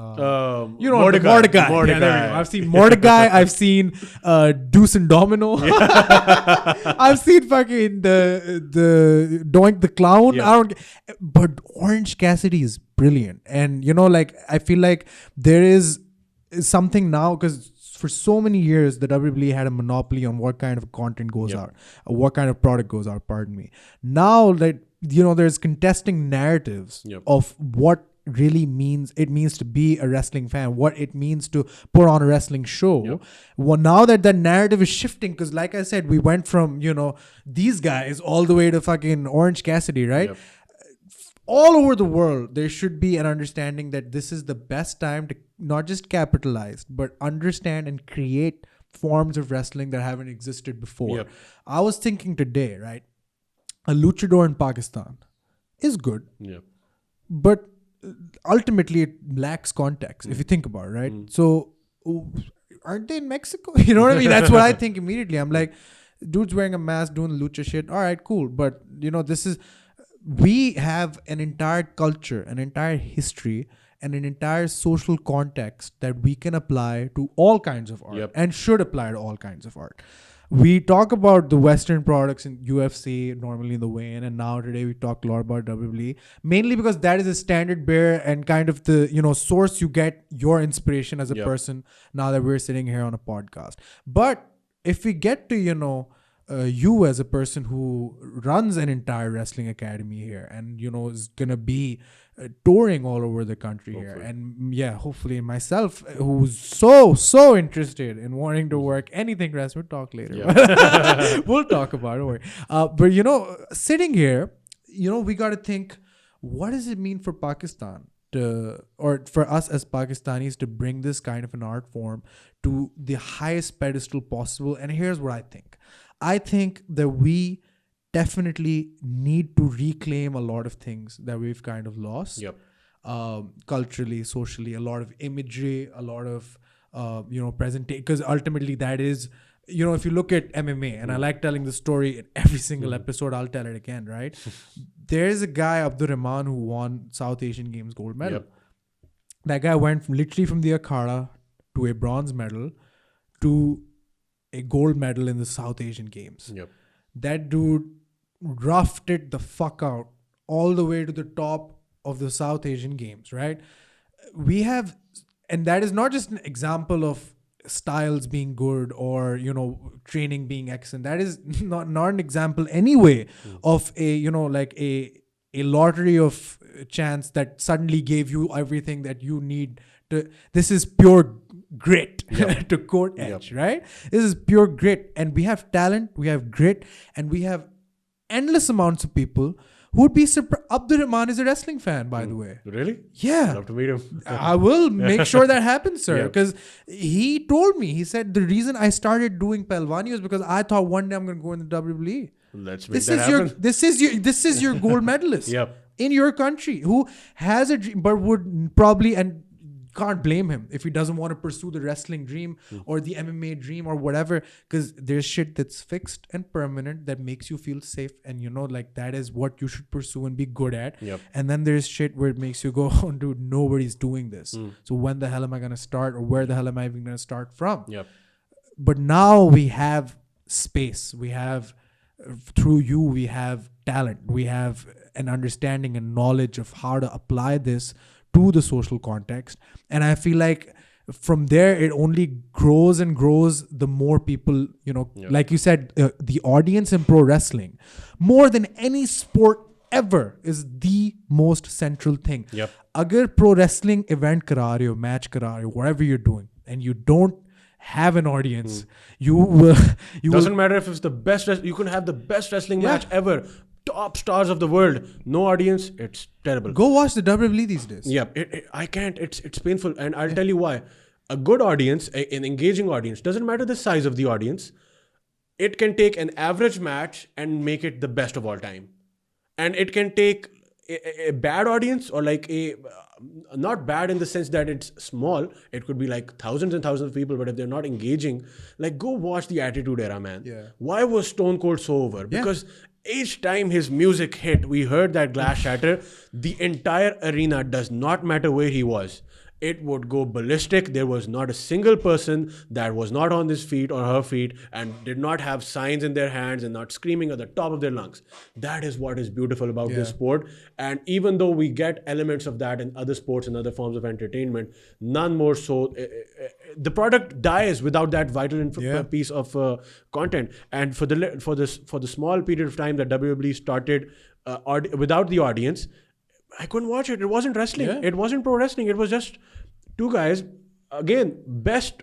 Mordecai. Yeah, I've seen Mordecai. I've seen Deuce and Domino. I've seen fucking the Doink the Clown. But Orange Cassidy is brilliant, and like I feel like there is something now, because for so many years, the WWE had a monopoly on what kind of content goes out, what kind of product goes out, pardon me. Now that, there's contesting narratives of what really means to be a wrestling fan, what it means to put on a wrestling show. Well, now that narrative is shifting, because like I said, we went from, these guys all the way to fucking Orange Cassidy, right? All over the world, there should be an understanding that this is the best time to not just capitalize, but understand and create forms of wrestling that haven't existed before. I was thinking today, right? A luchador in Pakistan is good, but ultimately it lacks context, if you think about it, right? So aren't they in Mexico? You know what I mean? That's what I think immediately. I'm like, dude's wearing a mask, doing lucha shit. All right, cool. But, this is... We have an entire culture, an entire history, and an entire social context that we can apply to all kinds of art and should apply to all kinds of art. We talk about the Western products in UFC, normally in the weigh-in, and now today we talk a lot about WWE, mainly because that is a standard bearer and kind of the, source you get your inspiration as a person now that we're sitting here on a podcast. But if we get to, you as a person who runs an entire wrestling academy here and is gonna be touring all over the country here, and hopefully myself, who's so interested in wanting to work anything wrestling. We'll talk later. We'll talk about it. But sitting here, we got to think, what does it mean for Pakistan or for us as Pakistanis to bring this kind of an art form to the highest pedestal possible? And here's what I think. I think that we definitely need to reclaim a lot of things that we've kind of lost. Culturally, socially, a lot of imagery, a lot of, presentation. Because ultimately that is, if you look at MMA, and I like telling the story in every single episode, I'll tell it again, right? There's a guy, Abdurrahman, who won South Asian Games gold medal. That guy went literally from the Akhada to a bronze medal to a gold medal in the South Asian Games. That dude roughed it the fuck out all the way to the top of the South Asian Games, right? We have, and that is not just an example of styles being good or, training being excellent. That is not an example anyway of a, a lottery of chance that suddenly gave you everything that you need to. This is pure grit, to quote Edge, right? This is pure grit, and we have talent, we have grit, and we have endless amounts of people who would be surprised. Abdurrahman is a wrestling fan, by the way. Really? Yeah. I'd love to meet him. I will make sure that happens, sir. Because he told me, he said, the reason I started doing Pehlwani was because I thought one day I'm going to go in the WWE. Let's make that happen. This is your gold medalist Yep. in your country who has a dream, but would probably, and can't blame him if he doesn't want to pursue the wrestling dream or the MMA dream or whatever, because there's shit that's fixed and permanent that makes you feel safe, and like that is what you should pursue and be good at. Yep. And then there's shit where it makes you go, oh dude, nobody's doing this, so when the hell am I going to start, or where the hell am I even going to start from? Yep. But now we have space, we have, through you, we have talent, we have an understanding and knowledge of how to apply this to the social context. And I feel like from there, it only grows and grows the more people, like you said, the audience in pro wrestling, more than any sport ever, is the most central thing. Yep. Agar pro wrestling event kara rahe ho, match kara rahe ho, whatever you're doing, and you don't have an audience, you will... Doesn't matter if it's the best... You can have the best wrestling match ever. Top stars of the world. No audience. It's terrible. Go watch the WWE these days. Yeah. I can't. It's painful. And I'll tell you why. A good audience, an engaging audience, doesn't matter the size of the audience. It can take an average match and make it the best of all time. And it can take a bad audience, or like a... not bad in the sense that it's small. It could be like thousands and thousands of people, but if they're not engaging, like go watch the Attitude Era, man. Yeah. Why was Stone Cold so over? Because each time his music hit, we heard that glass shatter. The entire arena, does not matter where he was, it would go ballistic. There was not a single person that was not on his feet or her feet and did not have signs in their hands and not screaming at the top of their lungs. That is what is beautiful about this sport. And even though we get elements of that in other sports and other forms of entertainment, none more so. The product dies without that vital piece of content. And for the small period of time that WWE started without the audience, I couldn't watch it. It wasn't wrestling. Yeah. It wasn't pro wrestling. It was just two guys, again,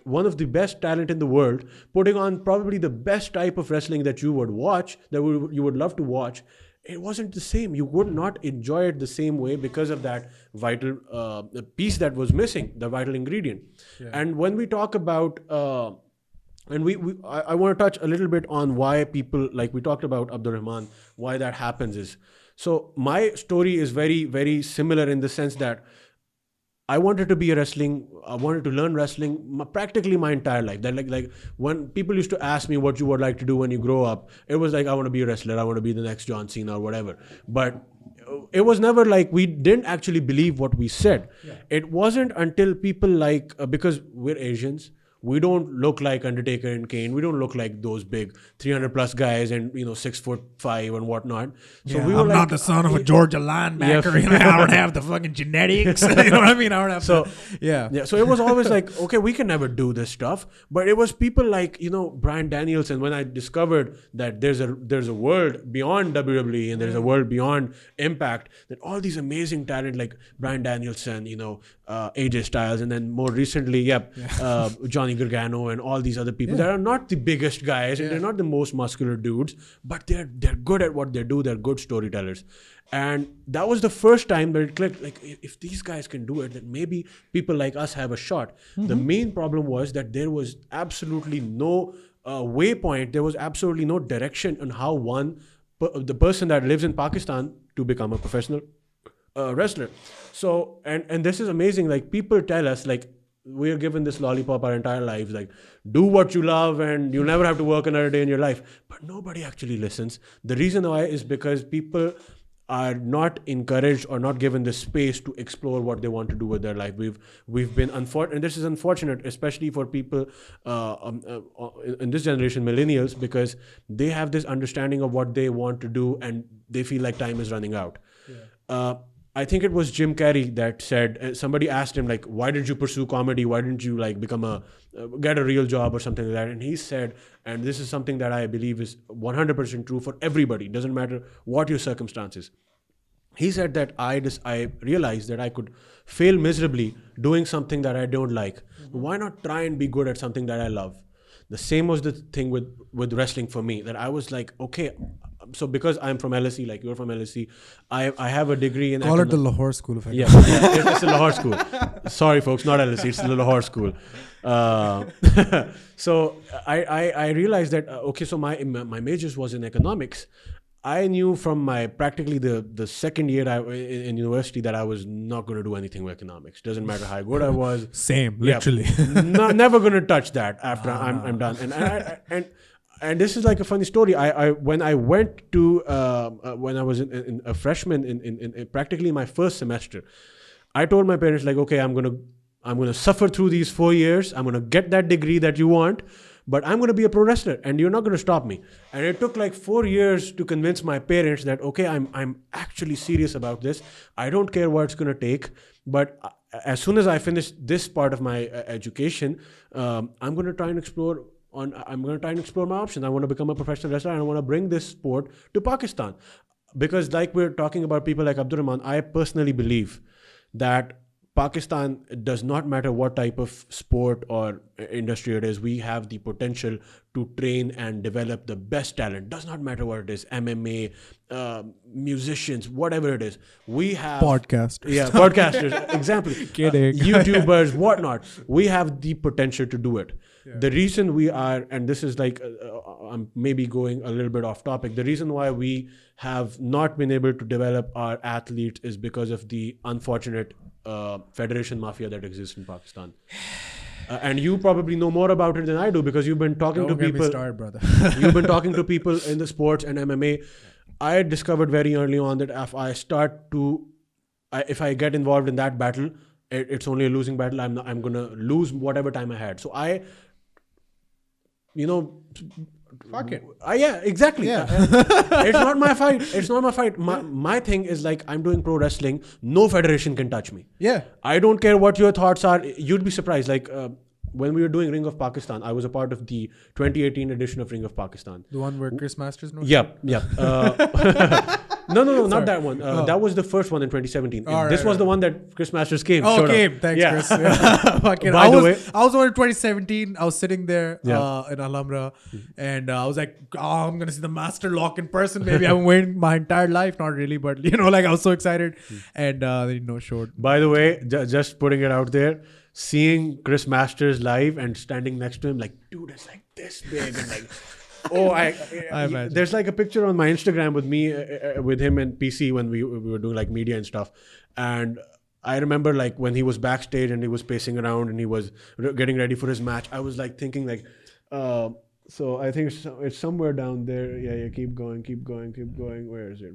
one of the best talent in the world, putting on probably the best type of wrestling that you would watch, that you would love to watch. It wasn't the same. You would not enjoy it the same way because of that vital piece that was missing, the vital ingredient. Yeah. And when we talk about... I want to touch a little bit on why people, like we talked about Abdul Rahman, why that happens is... So my story is very, very similar in the sense that I wanted to learn wrestling practically my entire life. That like when people used to ask me what you would like to do when you grow up, it was like, I want to be a wrestler, I want to be the next John Cena or whatever. But it was never like, we didn't actually believe what we said. Yeah. It wasn't until people like, because we're Asians, we don't look like Undertaker and Kane. We don't look like those big 300 plus guys and 6'5" and whatnot. So yeah, we were I'm not the son of a Georgia linebacker. I don't have the fucking genetics. You know what I mean? I don't have. So So it was always like, okay, we can never do this stuff. But it was people like Bryan Danielson. When I discovered that there's a world beyond WWE and there's a world beyond Impact, that all these amazing talent like Bryan Danielson, AJ Styles, and then more recently, Johnny Gargano and all these other people that are not the biggest guys and they're not the most muscular dudes, but they're good at what they do. They're good storytellers. And that was the first time that it clicked, like, if these guys can do it, then maybe people like us have a shot. Mm-hmm. The main problem was that there was absolutely no waypoint. There was absolutely no direction on how the person that lives in Pakistan to become a professional wrestler. So, and this is amazing. Like, people tell us, like, we are given this lollipop our entire lives, like, do what you love and you'll never have to work another day in your life. But nobody actually listens. The reason why is because people are not encouraged or not given the space to explore what they want to do with their life. We've been unfortunate, and this is unfortunate, especially for people in this generation, millennials, because they have this understanding of what they want to do and they feel like time is running out. Yeah. I think it was Jim Carrey that said, somebody asked him, like, why did you pursue comedy? Why didn't you like get a real job or something like that? And he said, and this is something that I believe is 100% true for everybody, doesn't matter what your circumstances. He said that I realized that I could fail miserably doing something that I don't like. Mm-hmm. Why not try and be good at something that I love? The same was the thing with wrestling for me, that I was like, okay, so because I'm from LSE, like you're from LSE, I have a degree in Call it the Lahore School of yeah, Economics. it's the Lahore School. Sorry, folks, not LSE. It's the Lahore School. So I realized that okay, so my majors was in economics. I knew from my practically the second year in university that I was not going to do anything with economics. Doesn't matter how good I was. Same, literally. Never going to touch that after I'm done. And this is like a funny story. When I went to when I was in a freshman in practically my first semester, I told my parents like, okay, I'm gonna suffer through these 4 years. I'm gonna get that degree that you want, but I'm gonna be a pro wrestler, and you're not gonna stop me. And it took like 4 years to convince my parents that okay, I'm actually serious about this. I don't care what it's gonna take, but as soon as I finish this part of my education, I'm gonna try and explore. I'm going to try and explore my options. I want to become a professional wrestler and I want to bring this sport to Pakistan. Because like we're talking about people like Abdurrahman, I personally believe that Pakistan, does not matter what type of sport or industry it is, we have the potential to train and develop the best talent. Does not matter what it is, MMA, musicians, whatever it is. We have... Podcasters. Yeah, podcasters, exactly. Kidding. YouTubers, whatnot. We have the potential to do it. Yeah. The reason we are, and this is like, I'm maybe going a little bit off topic. The reason why we have not been able to develop our athletes is because of the unfortunate federation mafia that exists in Pakistan. And you probably know more about it than I do because you've been talking to people. Don't get me started, brother. You've been talking to people in the sports and MMA. I discovered very early on that if I get involved in that battle, it's only a losing battle. I'm gonna lose whatever time I had. So Fuck it. Yeah, exactly. Yeah. It's not my fight. It's not my fight. My thing is like, I'm doing pro wrestling. No federation can touch me. Yeah. I don't care what your thoughts are. You'd be surprised. Like when we were doing Ring of Pakistan, I was a part of the 2018 edition of Ring of Pakistan. The one where Chris Masters knows? Yep. No, not that one. That was the first one in 2017. This was the one that Chris Masters came. Oh, came. Thanks, Chris. Yeah. By the way, I was on in 2017. I was sitting there in Alhambra, and I was like, oh, I'm going to see the Master Lock in person. Maybe I've been waiting my entire life. Not really, but like I was so excited. And then no showed. By the way, just putting it out there, seeing Chris Masters live and standing next to him, like, dude, it's like this big. And like, I imagine. There's like a picture on my Instagram with me, with him and PC when we were doing like media and stuff. And I remember like when he was backstage and he was pacing around and he was getting ready for his match, I was like thinking like, so I think it's somewhere down there. Yeah, keep going. Where is it?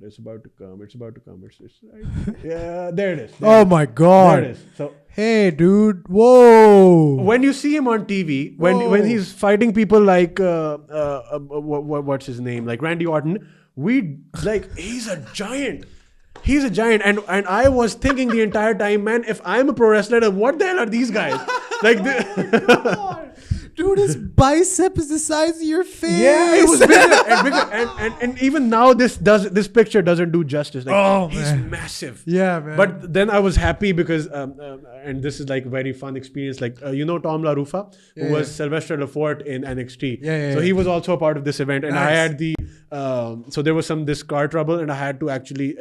It's about to come. It's right. Yeah, there it is. Oh my God. There it is. So, hey, dude. Whoa. when you see him on TV, when he's fighting people like, what's his name? Like Randy Orton, he's a giant. He's a giant. And I was thinking the entire time, man, if I'm a pro wrestler, what the hell are these guys? Like, dude, his bicep is the size of your face. Yeah, it was bigger. And even now, this picture doesn't do justice. Like, he's massive. Yeah, man. But then I was happy because, and this is like very fun experience. Like, Tom La Rufa, who was Sylvester Lafort in NXT. Yeah. So he was also a part of this event. And nice. I had so there was this car trouble and I had to actually,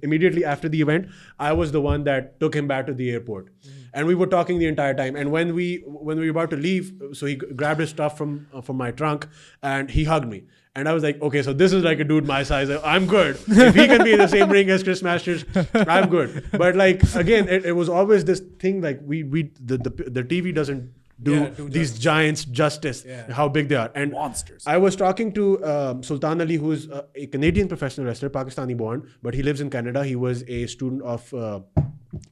immediately after the event, I was the one that took him back to the airport. And we were talking the entire time. And when we were about to leave, so he grabbed his stuff from my trunk and he hugged me. And I was like, okay, so this is like a dude my size. I'm good. If he can be in the same ring as Chris Masters, I'm good. But like, again, it was always this thing like the TV doesn't do these giants justice, how big they are. And monsters. I was talking to Sultan Ali, who's a Canadian professional wrestler, Pakistani born, but he lives in Canada. He was a student of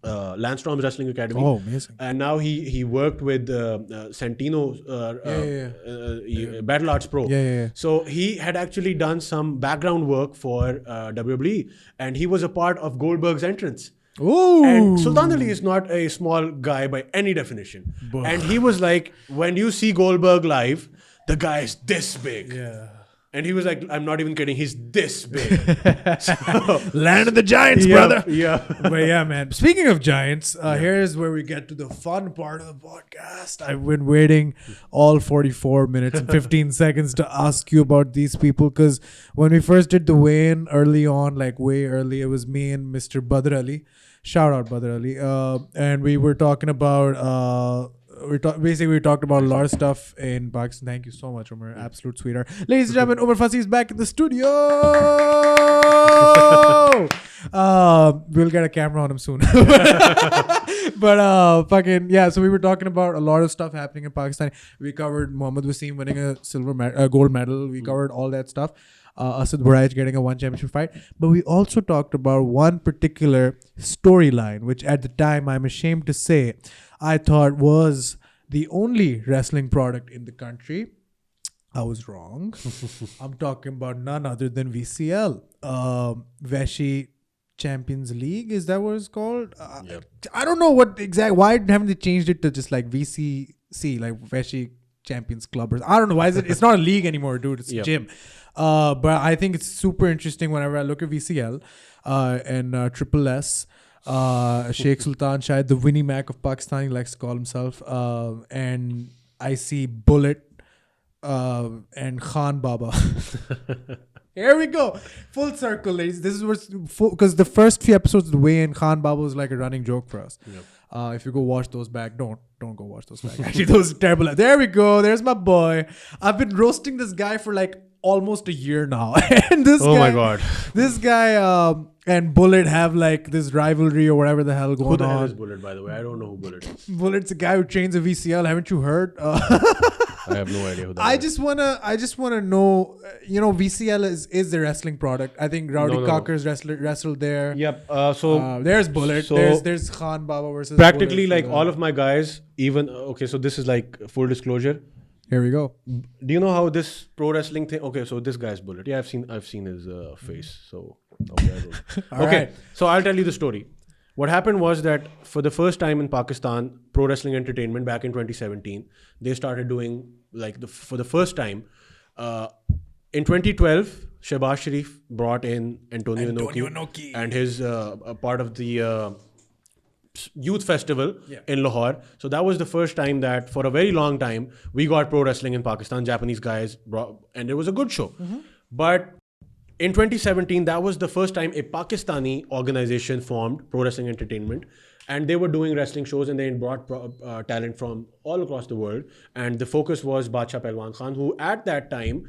Landstorm's Wrestling Academy. Oh, amazing. And now he worked with Santino, Battle Arts Pro. Yeah. So he had actually done some background work for WWE, and he was a part of Goldberg's entrance. Ooh. And Sultan Ali is not a small guy by any definition. And he was like, when you see Goldberg live, the guy is this big. Yeah. And he was like, I'm not even kidding. He's this big. Land of the Giants, Yeah, brother. yeah. But yeah, man. Speaking of Giants, here's where we get to the fun part of the podcast. I've been waiting all 44 minutes and 15 seconds to ask you about these people, because when we first did the weigh-in early on, like way early, it was me and Mr. Badr Ali. Shout out Badr Ali. And we were talking about... we talked about a lot of stuff in Pakistan. Thank you so much, Umer. Absolute sweetheart. Ladies and gentlemen, Umer Fasie is back in the studio. We'll get a camera on him soon. But fucking yeah. So we were talking about a lot of stuff happening in Pakistan. We covered Mohammad Wasim winning a gold medal. We covered all that stuff. Asad Buraij getting a one championship fight. But we also talked about one particular storyline, which at the time, I'm ashamed to say, I thought was the only wrestling product in the country. I was wrong. I'm talking about none other than VCL. Vashi Champions League, is that what it's called? Yep. I don't know why haven't they changed it to just like VCC, like Vashi Champions Club? I don't know. Why is it? It's not a league anymore, dude. It's a gym. But I think it's super interesting whenever I look at VCL and Triple S. Sheikh Sultan Shahid, the Winnie Mac of Pakistan, he likes to call himself, and I see Bullet and Khan Baba. Here we go, full circle, ladies. This is what's because the first few episodes of the weigh-in, Khan Baba was like a running joke for us. Yep. If you go watch those back, don't go watch those back. Actually, those are terrible. There we go. There's my boy. I've been roasting this guy for like almost a year now, and my god, this guy and Bullet have like this rivalry or whatever the hell going on. Who the hell is Bullet, by the way? I don't know who Bullet is. Bullet's a guy who trains a VCL. Haven't you heard? I have no idea who that is. I just wanna know. VCL is the wrestling product. I think Rowdy Cocker's wrestled there. Yep. There's Bullet. So there's Khan Baba versus practically Bullet. like all of my guys. Even so this is like full disclosure. Here we go. Do you know how this pro wrestling thing? Okay, so this guy's Bullet. Yeah, I've seen his face. So okay, I don't. Okay, right. So I'll tell you the story. What happened was that for the first time in Pakistan, pro wrestling entertainment back in 2017, they started doing for the first time. In 2012, Shehbaz Sharif brought in Antonio Inoki and his part of the youth festival in Lahore. So that was the first time that for a very long time we got pro wrestling in Pakistan. Japanese guys brought, and it was a good show. But in 2017, that was the first time a Pakistani organization formed, Pro Wrestling Entertainment, and they were doing wrestling shows, and they brought talent from all across the world. And the focus was Badshah Pehlwan Khan, who at that time,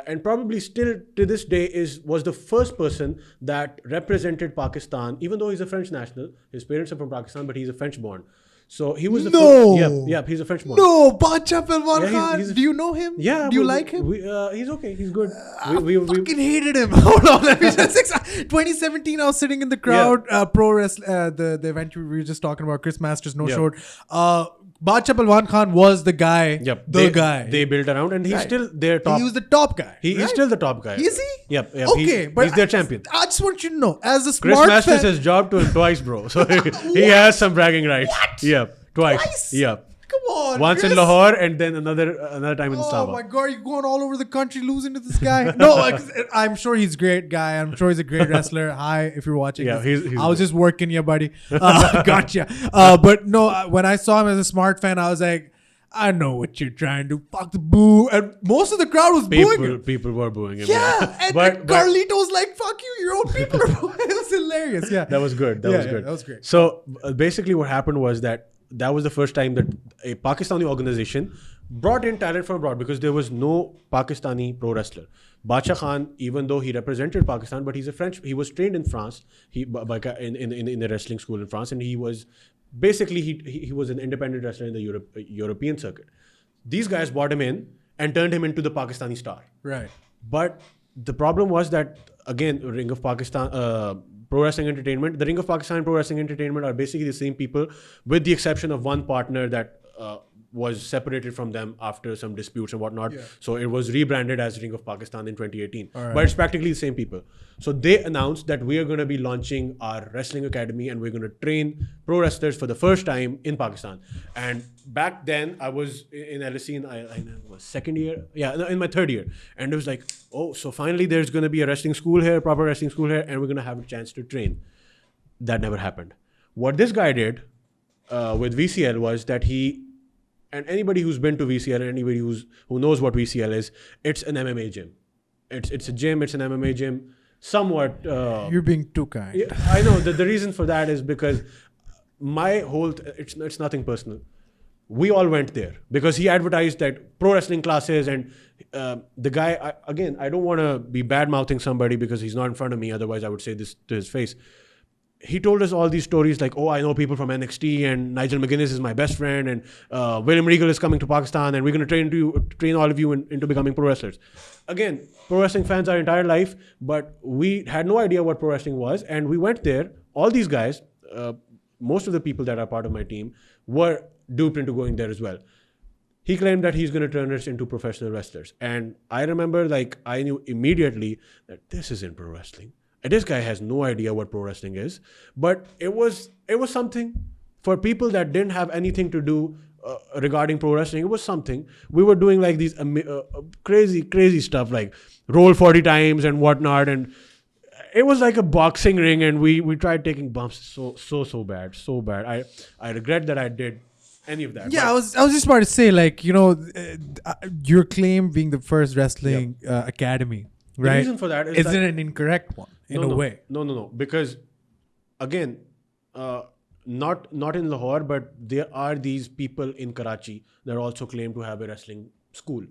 and probably still to this day, was the first person that represented Pakistan, even though he's a French national. His parents are from Pakistan, but he's a French born. So he was the first. Yeah, he's a French born. No, Badshah Pehlwan Khan. Do you know him? Yeah. Do you like him? He's okay. He's good. We fucking hated him. Hold on, let me just 2017, I was sitting in the crowd. Pro wrestling, the event we were just talking about, Chris Masters showed. Badshah Pehlwan Khan was the guy. Yep. Guy. They built around, and he's still their top. He was the top guy. He's still the top guy. Is he? Yep. Okay, but he's their champion. I just want you to know, as a Chris smart Masters fan, has jobbed to him twice, bro. So he has some bragging rights. What? Yep. Twice? Yep. Come on. Once Chris. in Lahore and then another time in Islamabad. Oh my god, you're going all over the country losing to this guy. No, I'm sure he's a great guy. I'm sure he's a great wrestler. Hi, if you're watching. Yeah, he's I was just working you, buddy. Gotcha. But no, when I saw him as a smart fan, I was like, I know what you're trying to fuck the boo. And most of the crowd was booing him. People were booing him. Yeah, and Carlito was like, fuck you, your own people are booing. It was hilarious. Yeah. That was good. That was good. That was great. So basically what happened was that was the first time that a Pakistani organization brought in talent from abroad, because there was no Pakistani pro wrestler. Badshah Khan, even though he represented Pakistan, but he was trained in France, in the wrestling school in France, and he was basically he was an independent wrestler in the European circuit. These guys brought him in and turned him into the Pakistani star. Right. But the problem was that, again, Ring of Pakistan, Pro Wrestling Entertainment, the Ring of Pakistan and Pro Wrestling Entertainment are basically the same people, with the exception of one partner that was separated from them after some disputes and whatnot. Yeah. So it was rebranded as Ring of Pakistan in 2018. Alright. But it's practically the same people. So they announced that we are going to be launching our wrestling academy and we're going to train pro wrestlers for the first time in Pakistan. And back then I was in LSE in I was second year. Yeah, no, in my third year. And it was like, oh, so finally there's going to be a wrestling school here, proper wrestling school here, and we're going to have a chance to train. That never happened. What this guy did with VCL was that he, and anybody who's been to VCL and anybody who knows what VCL is, it's an MMA gym. It's a gym, it's an MMA gym. Somewhat. You're being too kind. Yeah, I know. The reason for that is because my whole, it's nothing personal. We all went there because he advertised that pro wrestling classes, and the guy, I don't want to be bad mouthing somebody because he's not in front of me. Otherwise, I would say this to his face. He told us all these stories like, oh, I know people from NXT and Nigel McGuinness is my best friend and William Regal is coming to Pakistan and we're going to train all of you into becoming pro wrestlers. Again, pro wrestling fans our entire life, but we had no idea what pro wrestling was. And we went there. All these guys, most of the people that are part of my team were duped into going there as well. He claimed that he's going to turn us into professional wrestlers. And I remember I knew immediately that this isn't pro wrestling. And this guy has no idea what pro wrestling is, but it was something for people that didn't have anything to do regarding pro wrestling. It was something. We were doing like these crazy stuff like roll 40 times and whatnot, and it was like a boxing ring. And we tried taking bumps so bad. I regret that I did any of that. Yeah, I was just about to say, like, your claim being the first wrestling academy, right? The reason for that is an incorrect one in a way. No. Because again, not in Lahore, but there are these people in Karachi that also claim to have a wrestling school.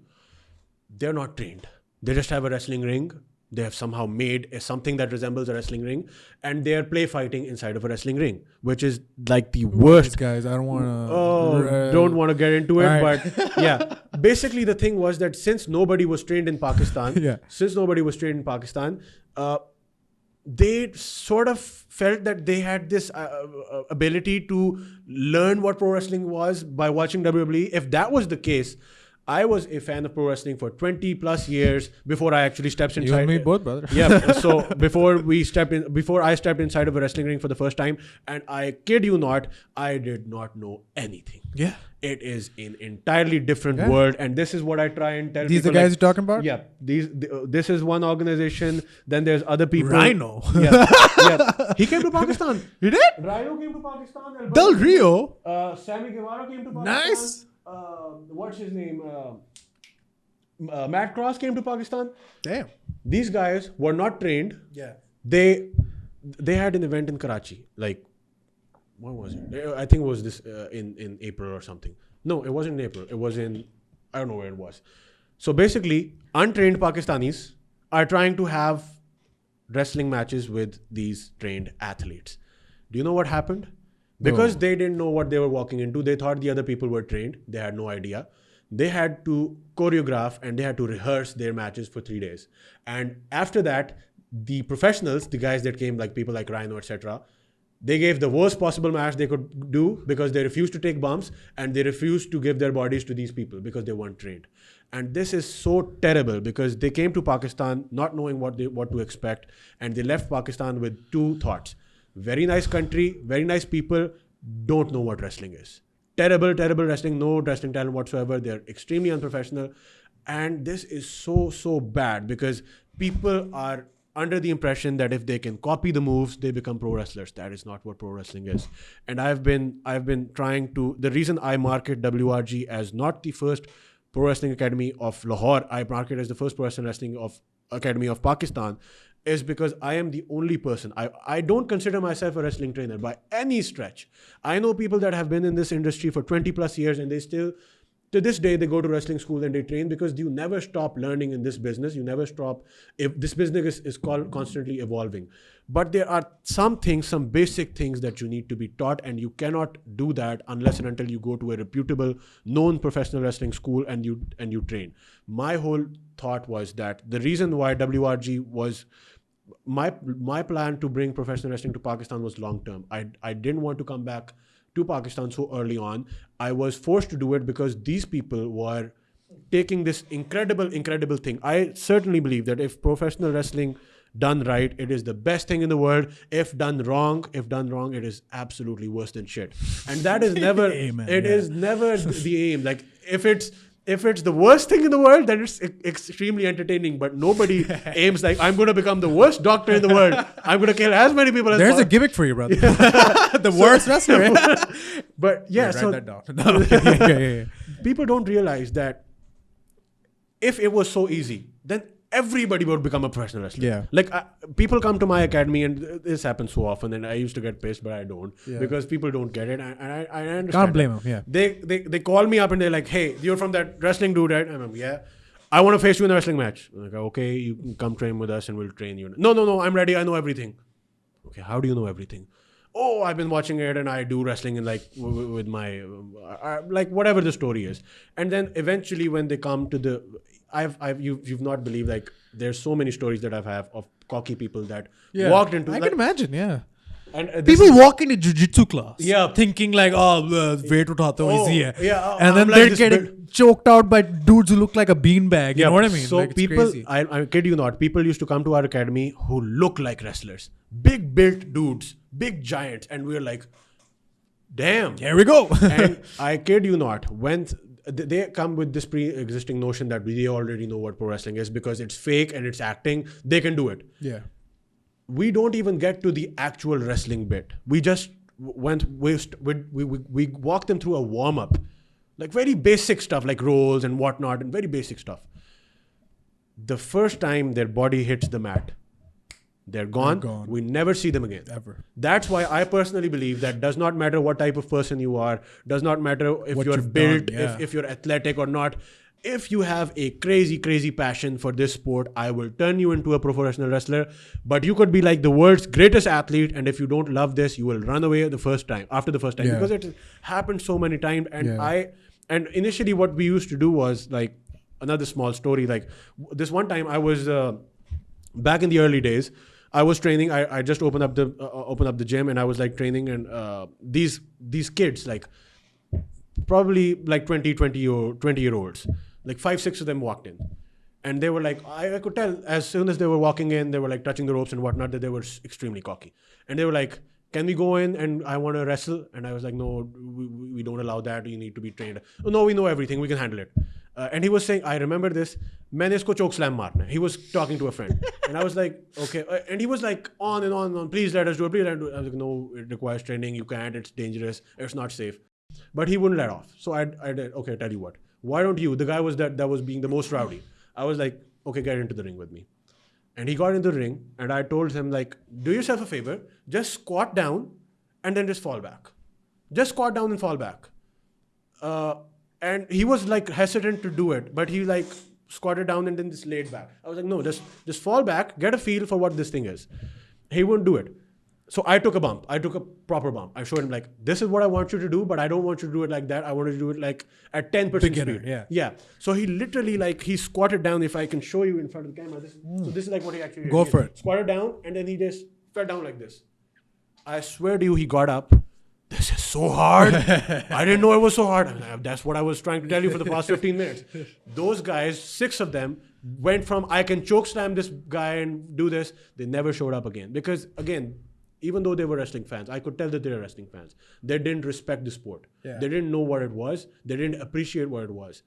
They're not trained. They just have a wrestling ring. They have somehow made something that resembles a wrestling ring, and they're play fighting inside of a wrestling ring, which is like the worst. Guys, I don't want to. Don't want to get into it, right. But yeah. Basically, the thing was that since nobody was trained in Pakistan, they sort of felt that they had this ability to learn what pro wrestling was by watching WWE. If that was the case, I was a fan of pro wrestling for 20 plus years before I actually stepped inside. You and me both, brother. Yeah. So before I stepped inside of a wrestling ring for the first time, and I kid you not, I did not know anything. Yeah. It is an entirely different world, and this is what I try and tell. These people, the guys you're talking about? Yeah. This is one organization. Then there's other people. Rhino. Yeah. He came to Pakistan. He did? Rhino came to Pakistan. Del Rio. Sammy Guevara came to Pakistan. Nice. What's his name? Matt Cross came to Pakistan. Damn. These guys were not trained. Yeah. They had an event in Karachi. Like, what was it? I think it was this in April or something. No, it wasn't in April. It was in, I don't know where it was. So basically, untrained Pakistanis are trying to have wrestling matches with these trained athletes. Do you know what happened? Because they didn't know what they were walking into. They thought the other people were trained. They had no idea. They had to choreograph and they had to rehearse their matches for 3 days. And after that, the professionals, the guys that came, like people like Rhino, etc., they gave the worst possible match they could do because they refused to take bumps and they refused to give their bodies to these people because they weren't trained. And this is so terrible because they came to Pakistan not knowing what to expect, and they left Pakistan with two thoughts. Very nice country, very nice people, don't know what wrestling is. Terrible wrestling, no wrestling talent whatsoever. They're extremely unprofessional. And this is so bad because people are under the impression that if they can copy the moves, they become pro wrestlers. That is not what pro wrestling is. And I've been trying to, the reason I market WRG as not the first pro wrestling academy of Lahore, I market as the first pro wrestling academy of Pakistan, is because I am the only person. I don't consider myself a wrestling trainer by any stretch. I know people that have been in this industry for 20 plus years and they still, to this day, they go to wrestling school and they train because you never stop learning in this business. You never stop. If this business is constantly evolving. But there are some things, some basic things that you need to be taught, and you cannot do that unless and until you go to a reputable, known professional wrestling school and you train. My whole thought was that the reason why WRG was my plan to bring professional wrestling to Pakistan was long term. I didn't want to come back to Pakistan so early on. I was forced to do it because these people were taking this incredible thing. I certainly believe that if professional wrestling done right, it is the best thing in the world. If done wrong, it is absolutely worse than shit. And that is never, Amen, it is never the aim. Like if it's the worst thing in the world, then it's extremely entertaining. But nobody aims like, I'm going to become the worst doctor in the world. I'm going to kill as many people as There's possible. a gimmick for you, brother. The worst wrestler. But yeah, Write so that down. No, yeah. people don't realize that if it was so easy, then everybody would become a professional wrestler. Yeah. Like people come to my academy, and this happens so often, and I used to get pissed, but I don't, because people don't get it, and I understand. Can't blame them. Yeah. They call me up and they're like, "Hey, you're from that wrestling dude, right?" I'm like, "Yeah. I want to face you in a wrestling match." I'm like, "Okay, you can come train with us, and we'll train you." No, I'm ready. I know everything. Okay, how do you know everything? Oh, I've been watching it, and I do wrestling in like with my like whatever the story is. And then eventually, when they come to the, you've not believed, like there's so many stories that I've have of cocky people that walked into. I like, can imagine. Yeah. And People walk into jiu-jitsu class, Yeah. thinking like, weight uthate ho, easy hai. yeah, And I'm then like they're this getting choked out by dudes who look like a beanbag. You know what I mean? So Like, it's people, crazy. I kid you not, people used to come to our academy who look like wrestlers, big built dudes, big giants, and we're like, damn. Here we go. And I kid you not, when they come with this pre-existing notion that they already know what pro wrestling is because it's fake and it's acting, they can do it. Yeah. We don't even get to the actual wrestling bit. We just we walk them through a warm-up, like very basic stuff like rolls and whatnot, and very basic stuff. The first time their body hits the mat, they're gone. We never see them again. Ever. That's why I personally believe that does not matter what type of person you are, does not matter if What you're you've built, done, yeah. if you're athletic or not. If you have a crazy passion for this sport, I will turn you into a professional wrestler. But you could be like the world's greatest athlete, and if you don't love this, you will run away after the first time, Yeah. because it happened so many times. And Yeah. and initially what we used to do was like another small story. Like this one time I was back in the early days. I was training. I just opened up the gym, and I was like training, and these kids, like probably like 20-year-olds, like 5-6 of them walked in, and they were like, I could tell as soon as they were walking in, they were like touching the ropes and whatnot, that they were extremely cocky, and they were like, "Can we go in and I want to wrestle?" And I was like, "No, we don't allow that. You need to be trained." "Oh, no, we know everything. We can handle it." And he was saying, "I remember this. Maine isko choke slam marna." He was talking to a friend, and I was like, "Okay." And he was like, on and on. "Please let us do it. Please let us do it." I was like, "No, it requires training. You can't. It's dangerous. It's not safe." But he wouldn't let off. So I did. "Okay, tell you what. Why don't you?" The guy was that was being the most rowdy. I was like, "Okay, get into the ring with me." And he got into the ring, and I told him, like, "Do yourself a favor. Just squat down, and then just fall back. Just squat down and fall back." And he was like hesitant to do it, but he like squatted down and then just laid back. I was like, "No, just fall back, get a feel for what this thing is." He wouldn't do it. So I took a bump. I took a proper bump. I showed him like, "This is what I want you to do, but I don't want you to do it like that. I want you to do it like at 10% Beginner, speed." yeah. So he literally like, he squatted down. If I can show you in front of the camera. So this is like what he actually did. Go He for it. Squatted down, and then he just fell down like this. I swear to you, he got up. "This is so hard." I didn't know it was so hard. That's what I was trying to tell you for the past 15 minutes. Those guys, 6 of them, went from, "I can choke slam this guy and do this." They never showed up again. Because again, even though they were wrestling fans, I could tell that they were wrestling fans. They didn't respect the sport. Yeah. They didn't know what it was. They didn't appreciate what it was.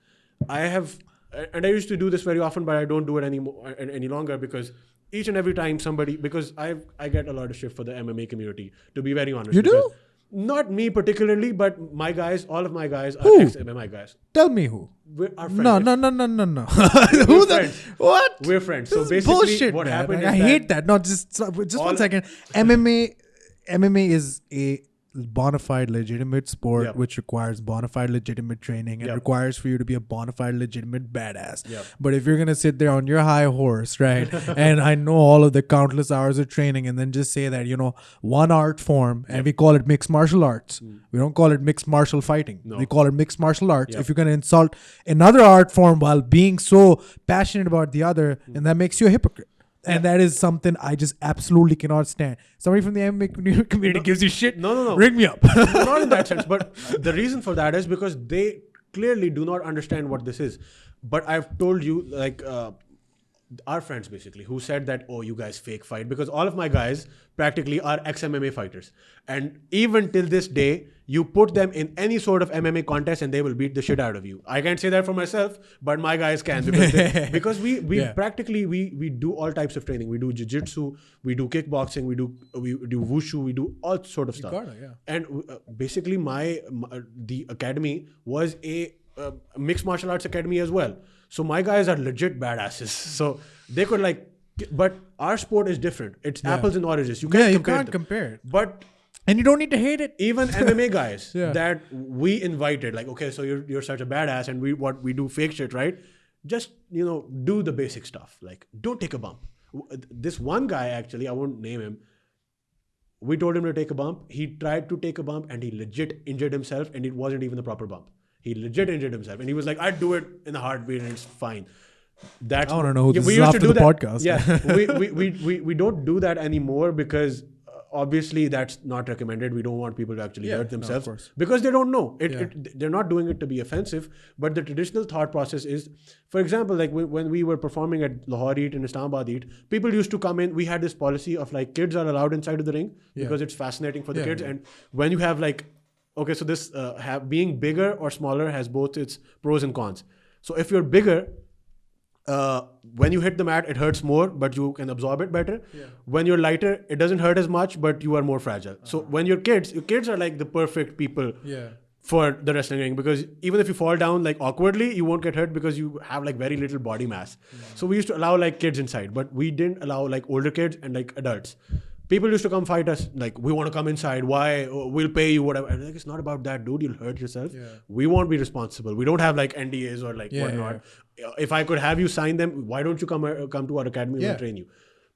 And I used to do this very often, but I don't do it anymore any longer, because each and every time somebody, because I get a lot of shit for the MMA community, to be very honest. You do? Because not me particularly, but my guys, all of my guys are Who? ex-MMA guys. Tell me who. We're our friends. No. Who the? friends. What? We're friends. This So is basically, bullshit, what man. happened Like, is I hate that. No, just all- one second. MMA is a bona fide legitimate sport, Yep. which requires bona fide legitimate training and Yep. requires for you to be a bona fide legitimate badass. Yep. But if you're gonna sit there on your high horse, right, and I know all of the countless hours of training, and then just say that, you know, one art form, and we call it mixed martial arts. We don't call it mixed martial fighting. No. We call it mixed martial arts. Yep. If you're gonna insult another art form while being so passionate about the other, and that makes you a hypocrite. And that is something I just absolutely cannot stand. Somebody from the MMA community gives you shit. No. Ring me up. Not in that sense, but the reason for that is because they clearly do not understand what this is. But I've told you, like, our friends basically who said that, oh, you guys fake fight, because all of my guys practically are ex-MMA fighters. And even till this day, you put them in any sort of MMA contest and they will beat the shit out of you. I can't say that for myself, but my guys can, because we practically we do all types of training. We do jiu-jitsu, we do kickboxing, we do wushu, we do all sort of stuff. And basically the academy was a mixed martial arts academy as well. So my guys are legit badasses. So they could but our sport is different. It's apples and oranges. You can't compare it. And you don't need to hate it. Even MMA guys that we invited, like, okay, so you're such a badass, and we do fake shit, right? Just, do the basic stuff. Like, don't take a bump. This one guy, actually, I won't name him. We told him to take a bump. He tried to take a bump and he legit injured himself, and it wasn't even a proper bump. He legit injured himself, and he was like, I'd do it in a heartbeat and it's fine. I want to know who this is after the podcast. Yeah, we don't do that anymore because obviously that's not recommended. We don't want people to actually hurt themselves because they don't know. They're not doing it to be offensive, but the traditional thought process is, for example, like when we were performing at Lahore Eat and Islamabad Eat, people used to come in. We had this policy of like kids are allowed inside of the ring because it's fascinating for the kids. And when you have okay, so this being bigger or smaller has both its pros and cons. So if you're bigger, when you hit the mat, it hurts more, but you can absorb it better. When you're lighter, it doesn't hurt as much, but you are more fragile. So when your kids are like the perfect people for the wrestling ring, because even if you fall down like awkwardly, you won't get hurt because you have like very little body mass. So we used to allow like kids inside, but we didn't allow like older kids and like adults. People used to come fight us, like, we want to come inside. Why? We'll pay you, whatever. And like, it's not about that, dude. You'll hurt yourself. We won't be responsible. We don't have like NDAs or like whatnot. If I could have you sign them, why don't you come to our academy and train you?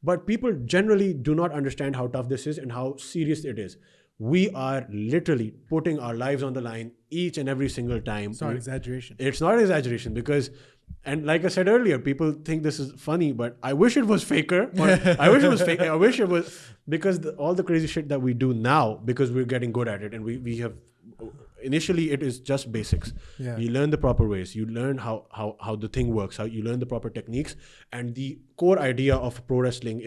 But people generally do not understand how tough this is and how serious it is. We are literally putting our lives on the line each and every single time. It's not exaggeration. It's not exaggeration because, and like I said earlier, people think this is funny, but I wish it was faker. I wish it was fake. I wish it was, because all the crazy shit that we do now, because we're getting good at it, and we have, initially it is just basics. You learn the proper ways. You learn how the thing works, how you learn the proper techniques. And the core idea of pro wrestling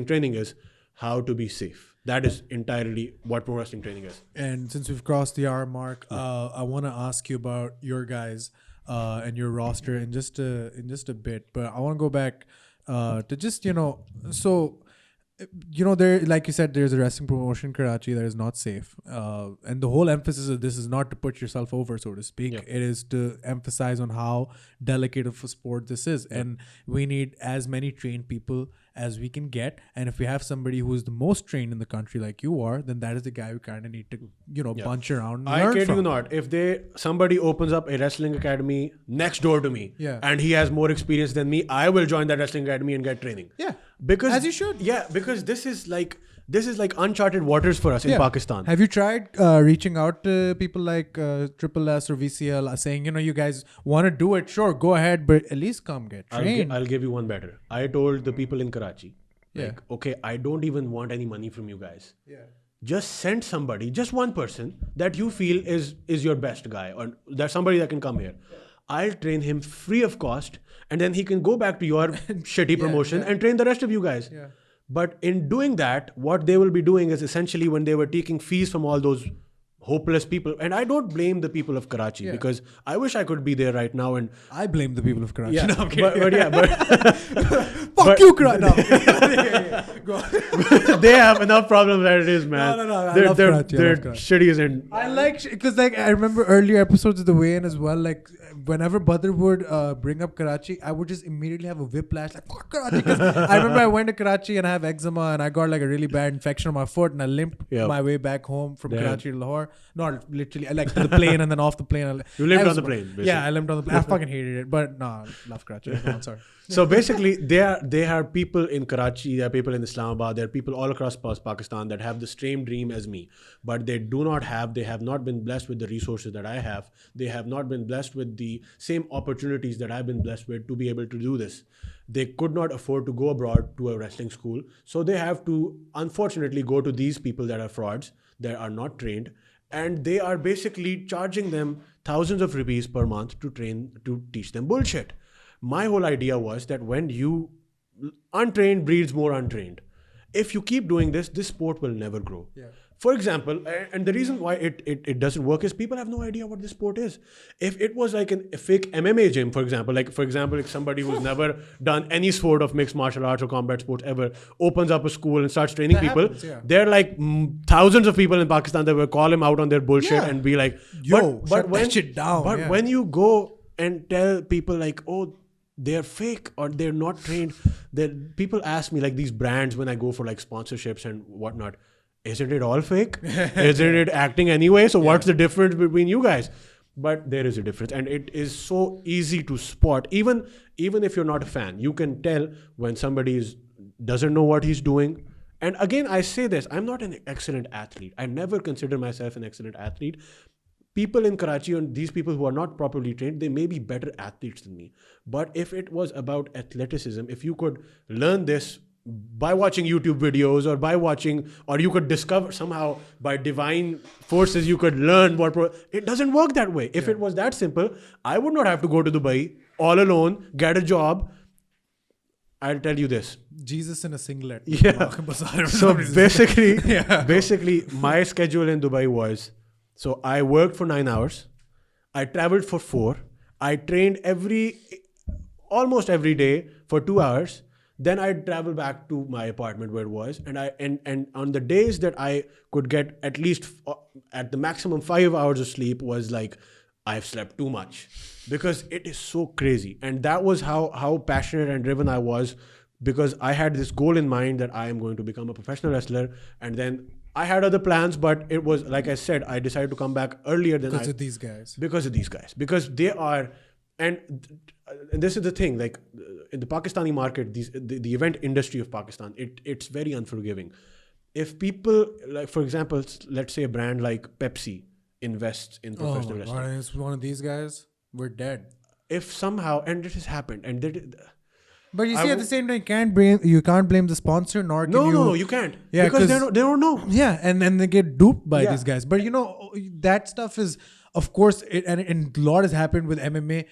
training is how to be safe. That is entirely what pro wrestling training is. And since we've crossed the hour mark, I want to ask you about your guys and your roster in just a bit. But I want to go back to just, so, there, like you said, there's a wrestling promotion in Karachi that is not safe. And the whole emphasis of this is not to put yourself over, so to speak. It is to emphasize on how delicate of a sport this is. And we need as many trained people as we can get. And if we have somebody who is the most trained in the country like you are, then that is the guy we kind of need to, bunch around and learn kid from. You not. If somebody opens up a wrestling academy next door to me and he has more experience than me, I will join that wrestling academy and get training. Because as you should. Because this is like uncharted waters for us in Pakistan. Have you tried reaching out to people like Triple S or VCL saying, you guys want to do it? Sure, go ahead, but at least come get trained. I'll give you one better. I told the people in Karachi, okay, I don't even want any money from you guys. Just send somebody, just one person that you feel is your best guy, or there's somebody that can come here. I'll train him free of cost, and then he can go back to your shitty promotion and train the rest of you guys. But in doing that, what they will be doing is essentially when they were taking fees from all those hopeless people, and I don't blame the people of Karachi because I wish I could be there right now. And I blame the people of Karachi. Yeah, no, I'm fuck you, Karachi. No. Go on. They have enough problems as it is, man. No. They're shitty as in. I like because I remember earlier episodes of The Way-In as well. Like whenever Badr would bring up Karachi, I would just immediately have a whiplash. Like fuck Karachi. Because I remember I went to Karachi and I have eczema and I got like a really bad infection on my foot and I limped my way back home from Karachi to Lahore. Not literally, like to the plane and then off the plane. You limped on the plane, basically. Yeah, I limped on the plane. I fucking hated it, but no, I love Karachi. No, I'm sorry. So basically, there are people in Karachi, there are people in Islamabad, there are people all across Pakistan that have the same dream as me, but they have not been blessed with the resources that I have. They have not been blessed with the same opportunities that I've been blessed with to be able to do this. They could not afford to go abroad to a wrestling school. So they have to, unfortunately, go to these people that are frauds, that are not trained. And they are basically charging them thousands of rupees per month to teach them bullshit. My whole idea was that when untrained breeds more untrained. If you keep doing this sport will never grow. Yeah. For example, and the reason why it doesn't work is people have no idea what this sport is. If it was like a fake MMA gym, for example, like somebody who's never done any sport of mixed martial arts or combat sports ever opens up a school and starts training people, happens, yeah. there are like thousands of people in Pakistan that will call him out on their bullshit and be like, shut that shit down. But when you go and tell people like, oh, they're fake or they're not trained, then people ask me, like these brands, when I go for like sponsorships and whatnot, isn't it all fake? Isn't it acting anyway? So what's the difference between you guys? But there is a difference, and it is so easy to spot. Even if you're not a fan, you can tell when somebody doesn't know what he's doing. And again, I say this, I'm not an excellent athlete. I never consider myself an excellent athlete. People in Karachi and these people who are not properly trained, they may be better athletes than me. But if it was about athleticism, if you could learn this by watching YouTube videos or you could discover somehow by divine forces, you could learn it doesn't work that way. If it was that simple, I would not have to go to Dubai all alone, get a job. I'll tell you this. Jesus in a singlet. Yeah. So basically my schedule in Dubai was, so I worked for 9 hours. I traveled for 4. I trained almost every day for 2 hours. Then I'd travel back to my apartment where it was. And on the days that I could get at least at the maximum 5 hours of sleep was like, I've slept too much because it is so crazy. And that was how passionate and driven I was, because I had this goal in mind that I am going to become a professional wrestler. And then I had other plans, but it was, like I said, I decided to come back earlier than because of these guys. Because they are, and this is the thing, like in the Pakistani market, the event industry of Pakistan, it's very unforgiving. If people, like for example, let's say a brand like Pepsi invests in professional wrestling. And it's one of these guys, we're dead. If somehow, and it has happened, and but you see, at the same time, you can't blame the sponsor, nor can you. No, you can't. Yeah, because they don't know. Yeah, and they get duped by these guys. But that stuff is, of course, and a lot has happened with MMA.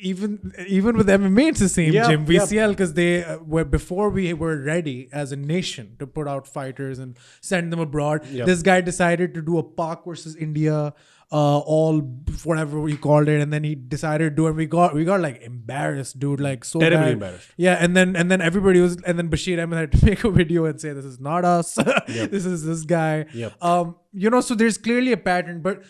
Even with MMA, it's the same gym. VCL, because they before we were ready as a nation to put out fighters and send them abroad. This guy decided to do a Pak versus India, all whatever we called it, and then he decided to do it. We got like embarrassed, dude, like so terribly bad. Embarrassed. Yeah, and then everybody was, and then Bashir Ahmed had to make a video and say, this is not us. This is this guy. So there's clearly a pattern, but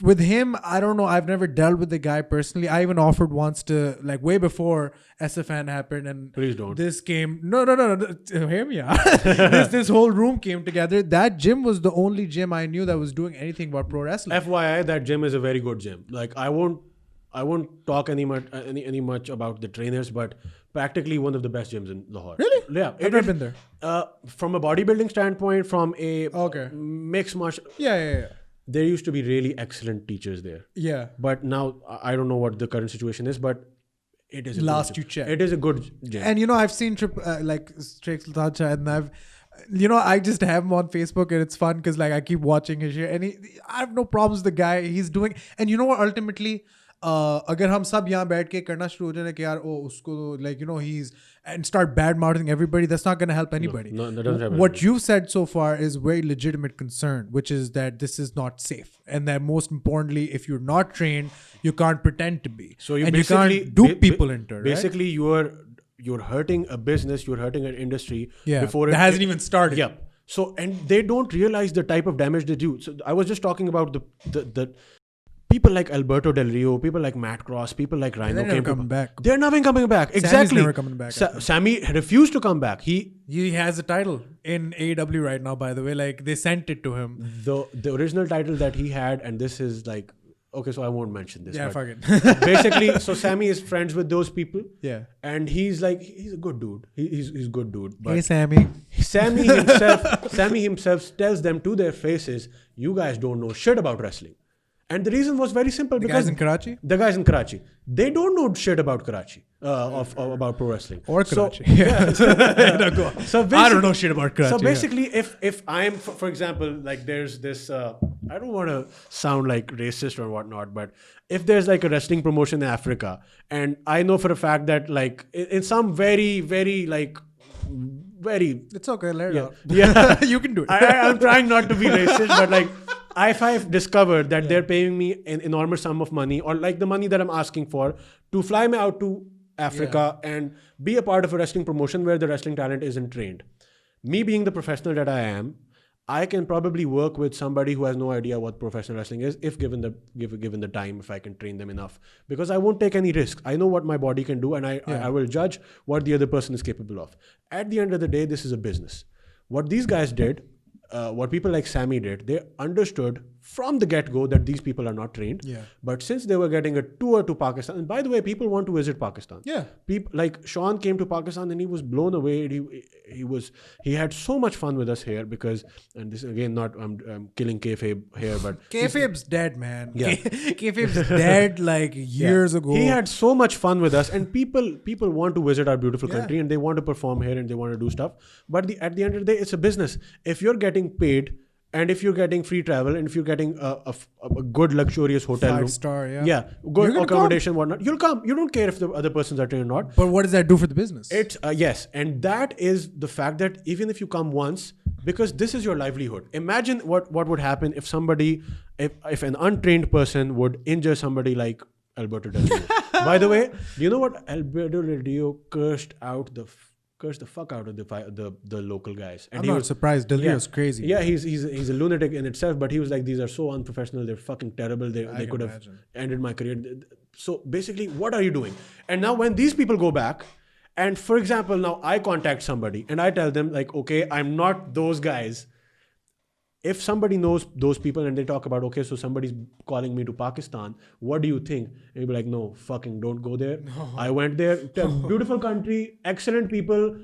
with him, I don't know. I've never dealt with the guy personally. I even offered once to, like, way before SFN happened, and please don't. This came. No. Hear me out. This whole room came together. That gym was the only gym I knew that was doing anything about pro wrestling. FYI, that gym is a very good gym. Like I won't talk any much about the trainers, but practically one of the best gyms in Lahore. Really? Yeah, I've never been there. From a bodybuilding standpoint, from a mixed martial. Yeah. There used to be really excellent teachers there. Yeah. But now I don't know what the current situation is, but it is last you checked. It is a good gym. And I've seen Sheikh Sultan, and I've I just have him on Facebook, and it's fun because like I keep watching his shit, and I have no problems with the guy. He's doing, and you know what, ultimately, अगर हम सब यहाँ बैठ के करना शुरू हो जाए कि यार उसको he's and start bad mouthing everybody, that's not going to help anybody. No, that doesn't help what anybody. you've said so far is very legitimate concern, which is that this is not safe, and that most importantly, if you're not trained, you can't pretend to be. So you can't dupe people into it. Basically, you're hurting a business, you're hurting an industry before it hasn't even started. Yeah. So, and they don't realize the type of damage they do. So I was just talking about the people like Alberto Del Rio, people like Matt Cross, people like Rhino. They're never coming back. They're never coming back. Exactly. Sammy's never coming back. Sammy refused to come back. He has a title in AEW right now, by the way. Like, they sent it to him. The original title that he had, and this is like, okay, so I won't mention this. Yeah, fuck it. Basically, so Sammy is friends with those people. Yeah. And he's a good dude. He's a good dude. But hey, Sammy. Sammy himself tells them to their faces, you guys don't know shit about wrestling. And the reason was very simple. The because guys in Karachi? The guys in Karachi. They don't know shit about Karachi, about pro wrestling. Or Karachi. So I don't know shit about Karachi. So basically, if I'm, for example, like there's this, I don't want to sound like racist or whatnot, but if there's like a wrestling promotion in Africa, and I know for a fact that like in some very, very like, very... It's okay, let it out. Yeah. You can do it. I'm trying not to be racist, but like, if I've discovered that they're paying me an enormous sum of money, or like the money that I'm asking for, to fly me out to Africa and be a part of a wrestling promotion where the wrestling talent isn't trained. Me being the professional that I am, I can probably work with somebody who has no idea what professional wrestling is, if given the time, if I can train them enough. Because I won't take any risks. I know what my body can do, and I will judge what the other person is capable of. At the end of the day, this is a business. What these guys did, what people like Sammy did, they understood from the get-go that these people are not trained. Yeah. But since they were getting a tour to Pakistan, and by the way, people want to visit Pakistan. Yeah. People like Sean came to Pakistan and he was blown away. He had so much fun with us here because, and this again, not I'm killing kayfabe here, but Kayfabe's dead, man. Yeah. Kayfabe's dead like years ago. He had so much fun with us, and people want to visit our beautiful country, and they want to perform here and they want to do stuff. But at the end of the day, it's a business. If you're getting paid, and if you're getting free travel, and if you're getting a good luxurious hotel room, 5-star, good accommodation, whatnot, you'll come. You don't care if the other persons are trained or not. But what does that do for the business? It's yes, and that is the fact that even if you come once, because this is your livelihood. Imagine what would happen if if an untrained person would injure somebody like Alberto Del Rio. By the way, do you know what Alberto Del Rio cursed the fuck out of the local guys? And I'm not surprised. Del Rio's crazy. Yeah, he's a lunatic in itself, but he was like, these are so unprofessional, they're fucking terrible, they could have ended my career. So basically, what are you doing? And now when these people go back, and for example, now I contact somebody and I tell them like, okay, I'm not those guys. If somebody knows those people and they talk about, okay, so somebody's calling me to Pakistan, what do you think? And you'll be like, no, fucking don't go there. No. I went there. Beautiful country, excellent people,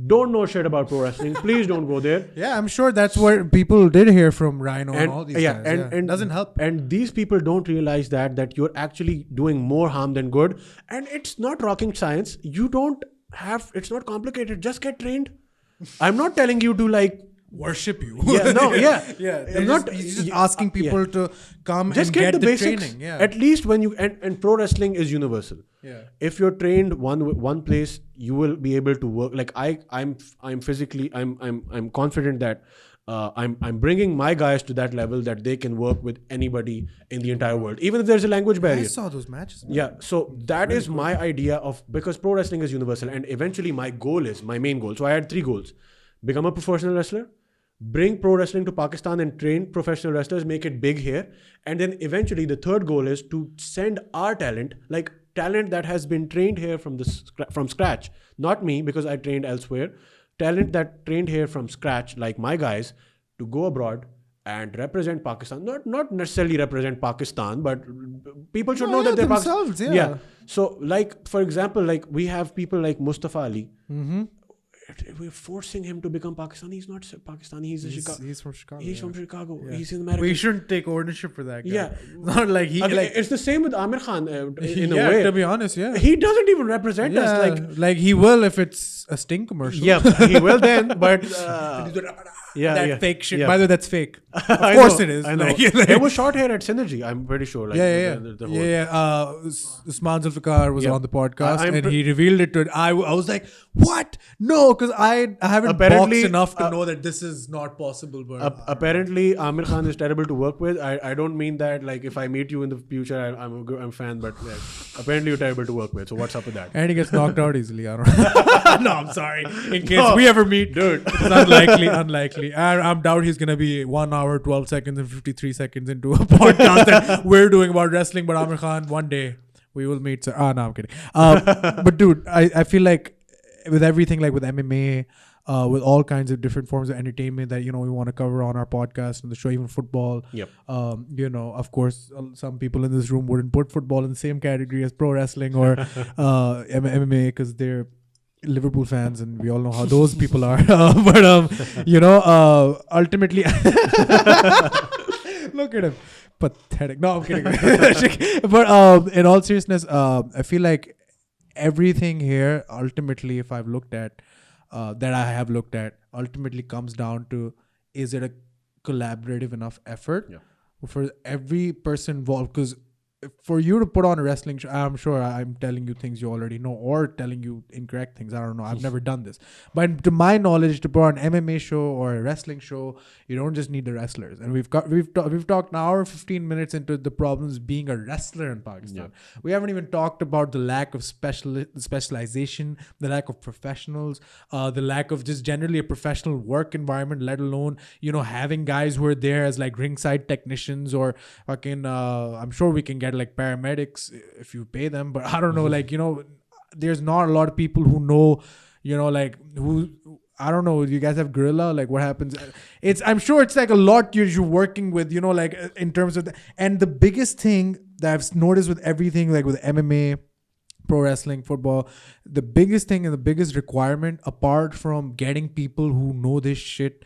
don't know shit about pro wrestling. Please don't go there. Yeah, I'm sure that's what people did hear from Rhino and all these guys. And doesn't help. And these people don't realize that you're actually doing more harm than good. And it's not rocket science. It's not complicated. Just get trained. I'm not telling you to like worship you. He's just asking people to come just and get the basics, training. Yeah. At least when you and pro wrestling is universal. Yeah. If you're trained one place, you will be able to work. Like I'm confident that I'm bringing my guys to that level that they can work with anybody in the entire world, even if there's a language barrier. I saw those matches. Man. Yeah, so that is my idea of, because pro wrestling is universal, and eventually my main goal. So I had 3 goals: become a professional wrestler, bring pro wrestling to Pakistan and train professional wrestlers, make it big here. And then eventually the third goal is to send our talent that has been trained here from scratch. Not me, because I trained elsewhere. Talent that trained here from scratch, like my guys, to go abroad and represent Pakistan. Not necessarily represent Pakistan, but people should know that they're themselves. Yeah. So like, for example, like we have people like Mustafa Ali. Mm-hmm. We're forcing him to become Pakistani. He's not Pakistani. He's from Chicago. He's from Chicago. Yeah. He's in America. We shouldn't take ownership for that guy. Yeah. Not like he... it's the same with Amir Khan in a way. To be honest, yeah. He doesn't even represent us. Like he will if it's a Sting commercial. Yeah, he will then, but... fake shit. Yeah. By the way, that's fake. Of I course know, it is. I know. It was short hair at Synergy, I'm pretty sure. Usman Zulfikar was on the podcast and he revealed it to... I was like, what? No, because I haven't boxed enough to know that this is not possible. But apparently, Amir Khan is terrible to work with. I don't mean that like if I meet you in the future, I'm a fan, but apparently you're terrible to work with. So what's up with that? And he gets knocked out easily. I don't know. No, I'm sorry. In case we ever meet, dude, it's unlikely. I doubt he's gonna be 1 hour, 12 seconds, and 53 seconds into a podcast that we're doing about wrestling. But Amir Khan, one day we will meet. No, I'm kidding. But dude, I feel like with everything, like with MMA, with all kinds of different forms of entertainment that we want to cover on our podcast and the show, even football. Yep. Of course, some people in this room wouldn't put football in the same category as pro wrestling or MMA because they're Liverpool fans, and we all know how those people are. But ultimately, look at him. pathetic. No, I'm kidding. But in all seriousness, I feel like everything here ultimately, if I've looked at, that I have looked at, ultimately comes down to, is it a collaborative enough effort for every person involved? Because for you to put on a wrestling show, I'm sure I'm telling you things you already know or telling you incorrect things. I don't know. I've never done this. But to my knowledge, to put on an MMA show or a wrestling show, you don't just need the wrestlers. And we've talked an hour 15 minutes into the problems being a wrestler in Pakistan. Yeah. We haven't even talked about the lack of specialization, the lack of professionals, the lack of just generally a professional work environment, let alone, having guys who are there as like ringside technicians or fucking, I'm sure we can get like paramedics if you pay them, but I don't know, there's not a lot of people who know, I don't know, you guys have Gorilla, like what happens? I'm sure it's like a lot you're working with, in terms of and the biggest thing that I've noticed with everything, like with MMA, pro wrestling, football, the biggest thing and the biggest requirement, apart from getting people who know this shit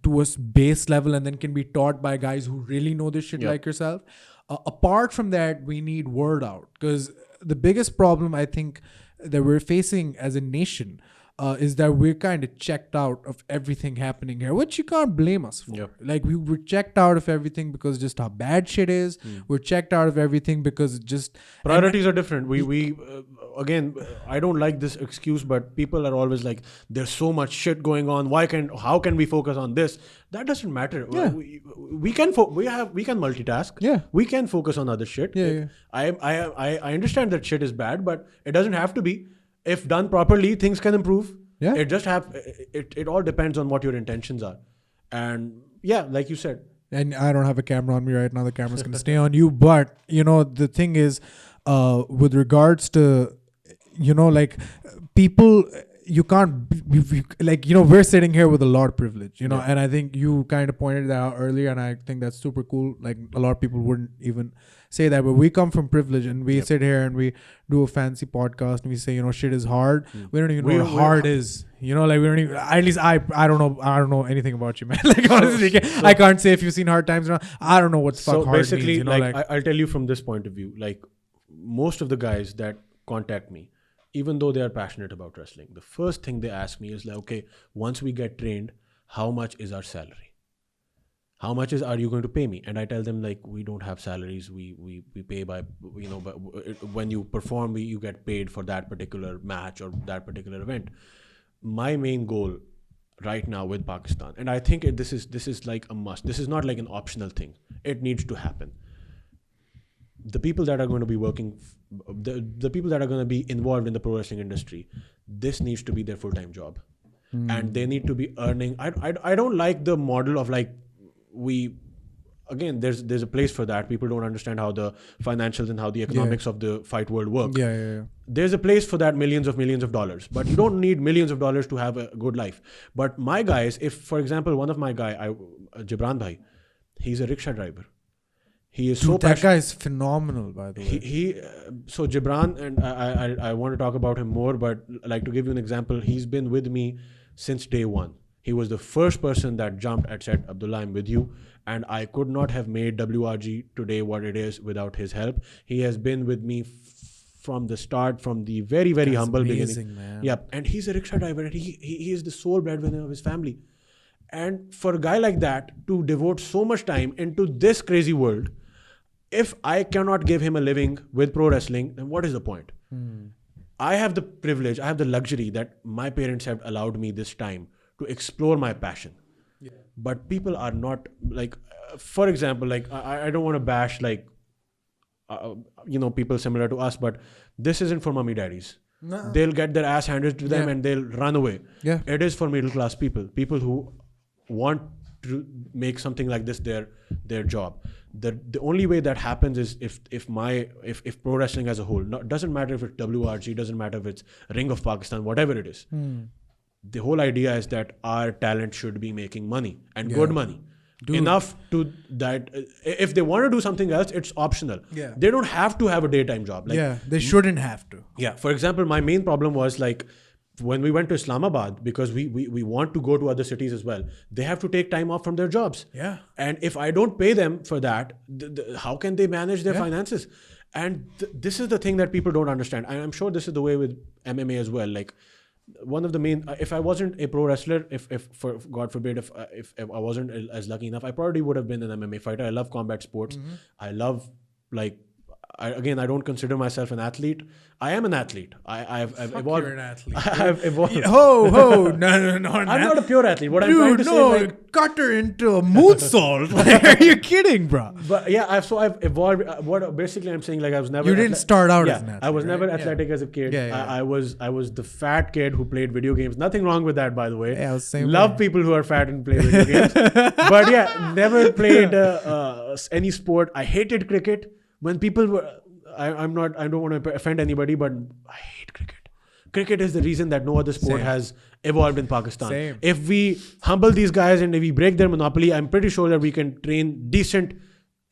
to a base level and then can be taught by guys who really know this shit like yourself, apart from that, we need word out. Because the biggest problem I think that we're facing as a nation is that we're kind of checked out of everything happening here, which you can't blame us for. Like we're checked out of everything because just how bad shit is. We're checked out of everything because just priorities are different. We again, I don't like this excuse, but people are always like, there's so much shit going on. How can we focus on this? That doesn't matter. Yeah. We can multitask. Yeah. We can focus on other shit. Yeah. I understand that shit is bad, but it doesn't have to be. If done properly, things can improve. Yeah. It all depends on what your intentions are. And yeah, like you said. And I don't have a camera on me right now. The camera's going to stay on you. But, the thing is, with regards to, people, you can't, we're sitting here with a lot of privilege, and I think you kind of pointed that out earlier, and I think that's super cool. Like, a lot of people wouldn't even say that, but we come from privilege, and we sit here and we do a fancy podcast, and we say, shit is hard. We don't even know what hard is. We don't even, at least I don't know anything about you, man. Like, honestly, I can't say if you've seen hard times or not. I don't know what the fuck hard means. So basically, I'll tell you from this point of view, like, most of the guys that contact me, even though they are passionate about wrestling, the first thing they ask me is like, okay, once we get trained, how much is our salary? How much are you going to pay me? And I tell them, like, we don't have salaries. We pay by, but when you perform, you get paid for that particular match or that particular event. My main goal right now with Pakistan, and I think this is like a must. This is not like an optional thing. It needs to happen. The people that are going to be working, the people that are going to be involved in the pro wrestling industry, this needs to be their full-time job. And they need to be earning. I don't like the model of like, there's a place for that. People don't understand how the financials and how the economics of the fight world work. Yeah. There's a place for that, millions of dollars, but you don't need millions of dollars to have a good life. But my guys, if for example, one of my guy, Jibran bhai, he's a rickshaw driver. He is so that guy is phenomenal, by the way. So Jibran, and I want to talk about him more, but like to give you an example, he's been with me since day one. He was the first person that jumped and said, Abdullah, I'm with you. And I could not have made WRG today what it is without his help. He has been with me from the start, from the very, very humble beginning. Man. Yeah. And he's a rickshaw driver, and he is the sole breadwinner of his family. And for a guy like that to devote so much time into this crazy world, if I cannot give him a living with pro wrestling, then what is the point? I have the privilege, I have the luxury that my parents have allowed me this time to explore my passion. Yeah. But people are not like, for example, like I don't want to bash like, people similar to us, but this isn't for mommy daddies. No. They'll get their ass handed to them and they'll run away. Yeah. It is for middle class people who want to make something like this their job. The only way that happens is if pro wrestling as a whole, doesn't matter if it's WRG, doesn't matter if it's Ring of Pakistan, whatever it is. The whole idea is that our talent should be making money and good money. Enough to that if they want to do something else, it's optional. Yeah. They don't have to have a daytime job. Like, they shouldn't have to. Yeah. For example, my main problem was like, when we went to Islamabad, because we want to go to other cities as well, they have to take time off from their jobs. Yeah. And if I don't pay them for that, how can they manage their finances? And this is the thing that people don't understand. And I'm sure this is the way with MMA as well. Like, one of the main, if I wasn't a pro wrestler, if for God forbid, if I wasn't as lucky enough, I probably would have been an MMA fighter. I love combat sports. I love, like, I don't consider myself an athlete. I am an athlete. I've evolved. You're an athlete. I've evolved. No, I'm not a pure athlete. What I'm trying to say is, like, cut her into a moonsault. Like, are you kidding, bro? but yeah, I've evolved. What basically I'm saying, like, I was never. You didn't start out as an athlete. I was never right? athletic as a kid. Yeah. I was the fat kid who played video games. Nothing wrong with that, by the way. Yeah, I was the same Love way. people who are fat and play video games. But yeah, never played any sport. I hated cricket. When people were, I don't want to offend anybody, but I hate cricket. Cricket is the reason that no other sport has evolved in Pakistan. Same. If we humble these guys and if we break their monopoly, I'm pretty sure that we can train decent,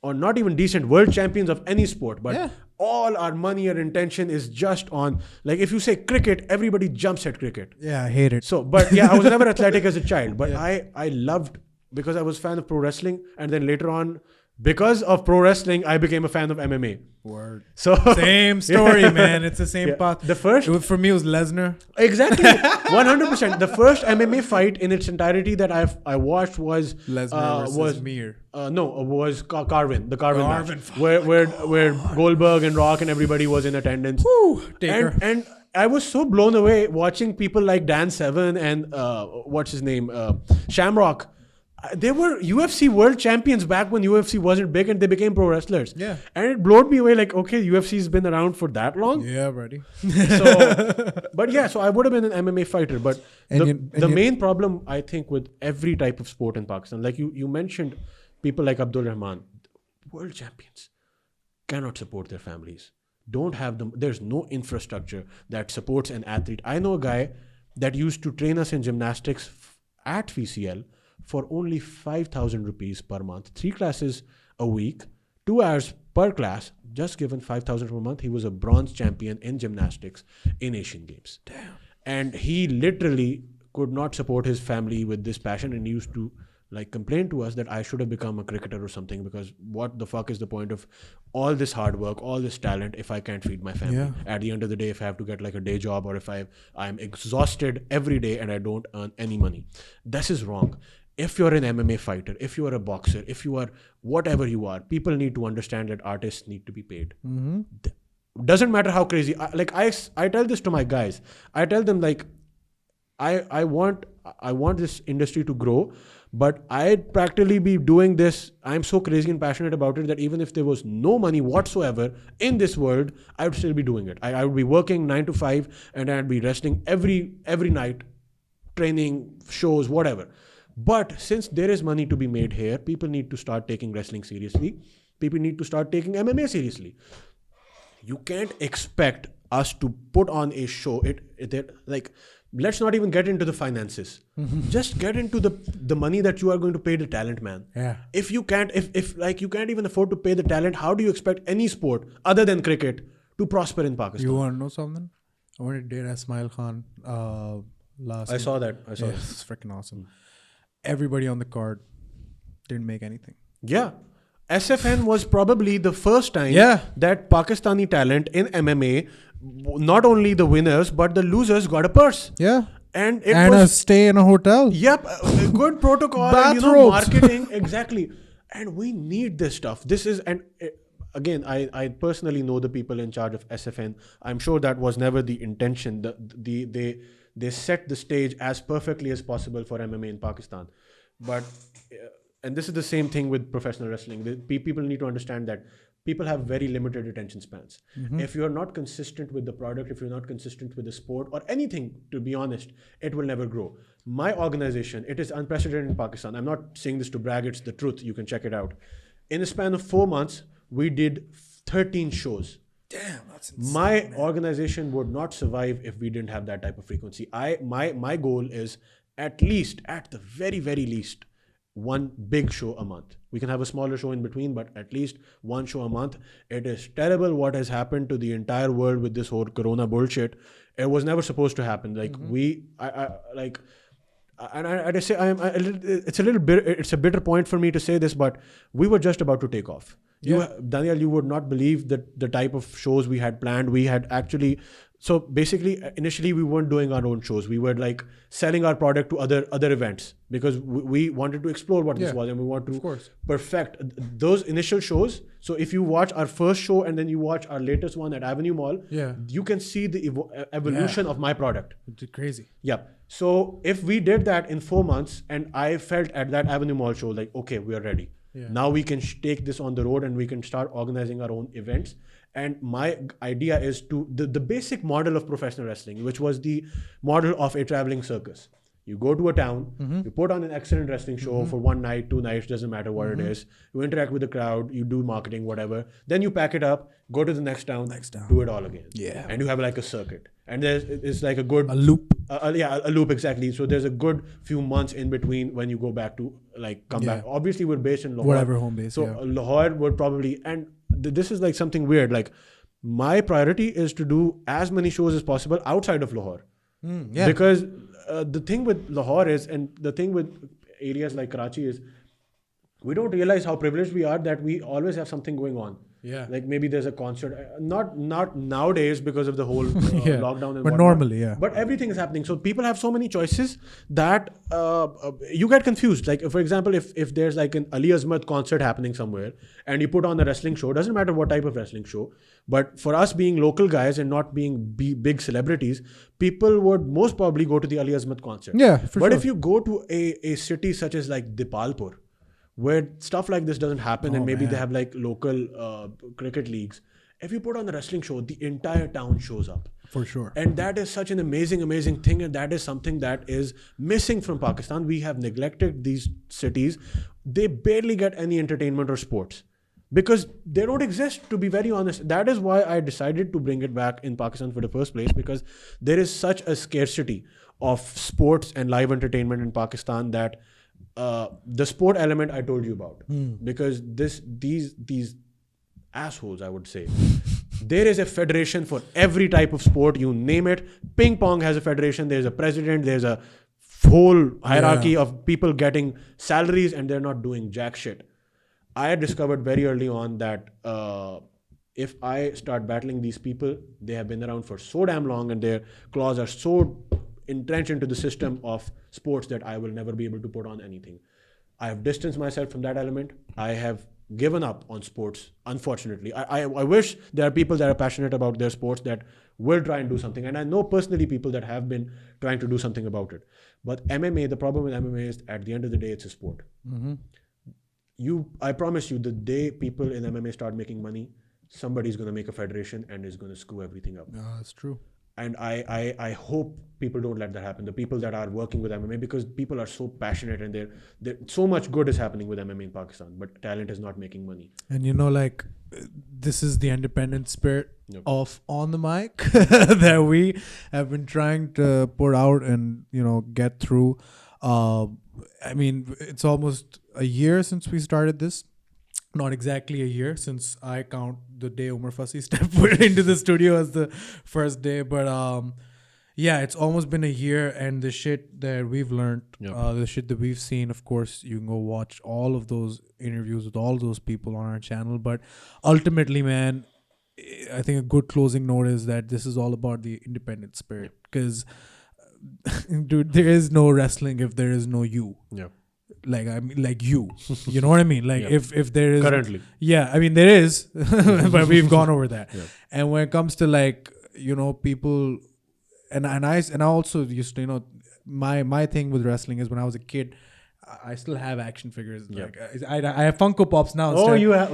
or not even decent, world champions of any sport. But all our money or intention is just on, like, if you say cricket, everybody jumps at cricket. Yeah, I hate it. So, but yeah, I was never athletic as a child, but I loved, because I was a fan of pro wrestling, and then later on, because of pro wrestling, I became a fan of MMA. Word. So Same story, man. It's the same path. The first, For me, it was Lesnar. exactly, 100%. The first MMA fight in its entirety that I watched was Lesnar versus Mir. Was Carvin, the Carvin match, fuck. where Goldberg and Rock and everybody was in attendance. Taker. And I was so blown away watching people like Dan Severn and what's his name, Shamrock. They were UFC world champions back when UFC wasn't big, and they became pro wrestlers. Yeah. And it blew me away, like, okay, UFC's been around for that long. Yeah, buddy. So I would have been an MMA fighter. But the main problem, I think, with every type of sport in Pakistan, like you mentioned, people like Abdullah Rahman, world champions, cannot support their families. Don't have them. There's no infrastructure that supports an athlete. I know a guy that used to train us in gymnastics at VCL for only 5,000 rupees per month. 3 classes a week, 2 hours per class, just given 5,000 per month. He was a bronze champion in gymnastics in Asian Games. Damn. And he literally could not support his family with this passion, and he used to, like, complain to us that I should have become a cricketer or something, because what the fuck is the point of all this hard work, all this talent, if I can't feed my family? Yeah. At the end of the day, if I have to get like a day job, or if I'm exhausted every day and I don't earn any money. This is wrong. If you're an MMA fighter, if you are a boxer, if you are whatever you are, people need to understand that artists need to be paid. Doesn't matter how crazy. I tell this to my guys. I tell them, like, I want this industry to grow, but I'd practically be doing this. I'm so crazy and passionate about it that even if there was no money whatsoever in this world, I would still be doing it. I would be working 9 to 5, and I'd be wrestling every night, training, shows, whatever. But since there is money to be made here, people need to start taking wrestling seriously. People need to start taking MMA seriously. You can't expect us to put on a show. Like, let's not even get into the finances. Just get into the money that you are going to pay the talent, man. Yeah. If you can't, if like you can't even afford to pay the talent, how do you expect any sport other than cricket to prosper in Pakistan? You want to know something? I went to date Ismail Khan last. I saw that. It's freaking awesome. Everybody on the card didn't make anything. Yeah. SFN was probably the first time that Pakistani talent in MMA, not only the winners, but the losers got a purse. Yeah. And a stay in a hotel. Yep. Good protocol. Bathrobes. Marketing. Exactly. And we need this stuff. This is, and again, I personally know the people in charge of SFN. I'm sure that was never the intention. They set the stage as perfectly as possible for MMA in Pakistan. But, and this is the same thing with professional wrestling. People need to understand that people have very limited attention spans. If you're not consistent with the product, if you're not consistent with the sport or anything, to be honest, it will never grow. My organization, it is unprecedented in Pakistan. I'm not saying this to brag, it's the truth. You can check it out. In the span of 4 months, we did 13 shows. Damn, that's insane. My organization would not survive if we didn't have that type of frequency. My goal is at the very, very least, one big show a month. We can have a smaller show in between, but at least one show a month. It is terrible what has happened to the entire world with this whole Corona bullshit. It was never supposed to happen. Like it's a bitter point for me to say this, but we were just about to take off. Daniyal, you would not believe that the type of shows we had planned. We had actually, so basically initially we weren't doing our own shows. We were like selling our product to other events because we wanted to explore what this was, and we want to perfect those initial shows. So if you watch our first show and then you watch our latest one at Avenue Mall, you can see the evolution of my product. It's crazy. Yeah. So if we did that in 4 months, and I felt at that Avenue Mall show like, okay, we are ready. Now we can take this on the road and we can start organizing our own events. And my idea is to the basic model of professional wrestling, which was the model of a traveling circus. You go to a town, you put on an excellent wrestling show for 1 night, 2 nights, doesn't matter what it is. You interact with the crowd, you do marketing, whatever. Then you pack it up, go to the next town, do it all again. And you have like a circuit. And it's like a loop. A loop, exactly. So there's a good few months in between when you go back to come back. Obviously, we're based in Lahore. Whatever home base. So Lahore would probably, and this is like something weird. Like my priority is to do as many shows as possible outside of Lahore. Because the thing with Lahore is, and the thing with areas like Karachi is, we don't realize how privileged we are that we always have something going on. Like maybe there's a concert, not nowadays because of the whole lockdown and but whatnot. Normally, But everything is happening. So people have so many choices that you get confused. Like for example, if there's like an Ali Azmat concert happening somewhere and you put on a wrestling show, doesn't matter what type of wrestling show, but for us being local guys and not being big celebrities, people would most probably go to the Ali Azmat concert. But if you go to a city such as like Dipalpur, where stuff like this doesn't happen, and maybe they have like local cricket leagues, if you put on a wrestling show, the entire town shows up. For sure. And that is such an amazing thing, and that is something that is missing from Pakistan. We have neglected these cities. They barely get any entertainment or sports because they don't exist, to be very honest. That is why I decided to bring it back in Pakistan for the first place, because there is such a scarcity of sports and live entertainment in Pakistan that the sport element I told you about, because these assholes, I would say, there is a federation for every type of sport, you name it. Ping pong has a federation, there's a president, there's a whole hierarchy of people getting salaries, and they're not doing jack shit. I discovered very early on that if I start battling these people, they have been around for so damn long and their claws are so entrenched into the system of sports that I will never be able to put on anything. I have distanced myself from that element. I have given up on sports, unfortunately. I wish there are people that are passionate about their sports that will try and do something. And I know personally people that have been trying to do something about it. But MMA, the problem with MMA is at the end of the day, it's a sport. I promise you, the day people in MMA start making money, somebody's going to make a federation and is going to screw everything up. That's true. And I hope people don't let that happen. The people that are working with MMA, because people are so passionate and they're so much good is happening with MMA in Pakistan, but talent is not making money. And like this is the independent spirit of On the Mic that we have been trying to put out and get through. I mean, it's almost a year since we started this. Not exactly a year, since I count the day Umer Fasie stepped into the studio as the first day. But it's almost been a year, and the shit that we've learned, the shit that we've seen, of course, you can go watch all of those interviews with all those people on our channel. But ultimately, man, I think a good closing note is that this is all about the independent spirit. Because, dude, there is no wrestling if there is no you. Like you know what I mean? Like if there is currently, I mean there is, but we've gone over that. And when it comes to people, and I also used to my thing with wrestling is when I was a kid, I still have action figures. Like I have Funko Pops now. Oh, you have?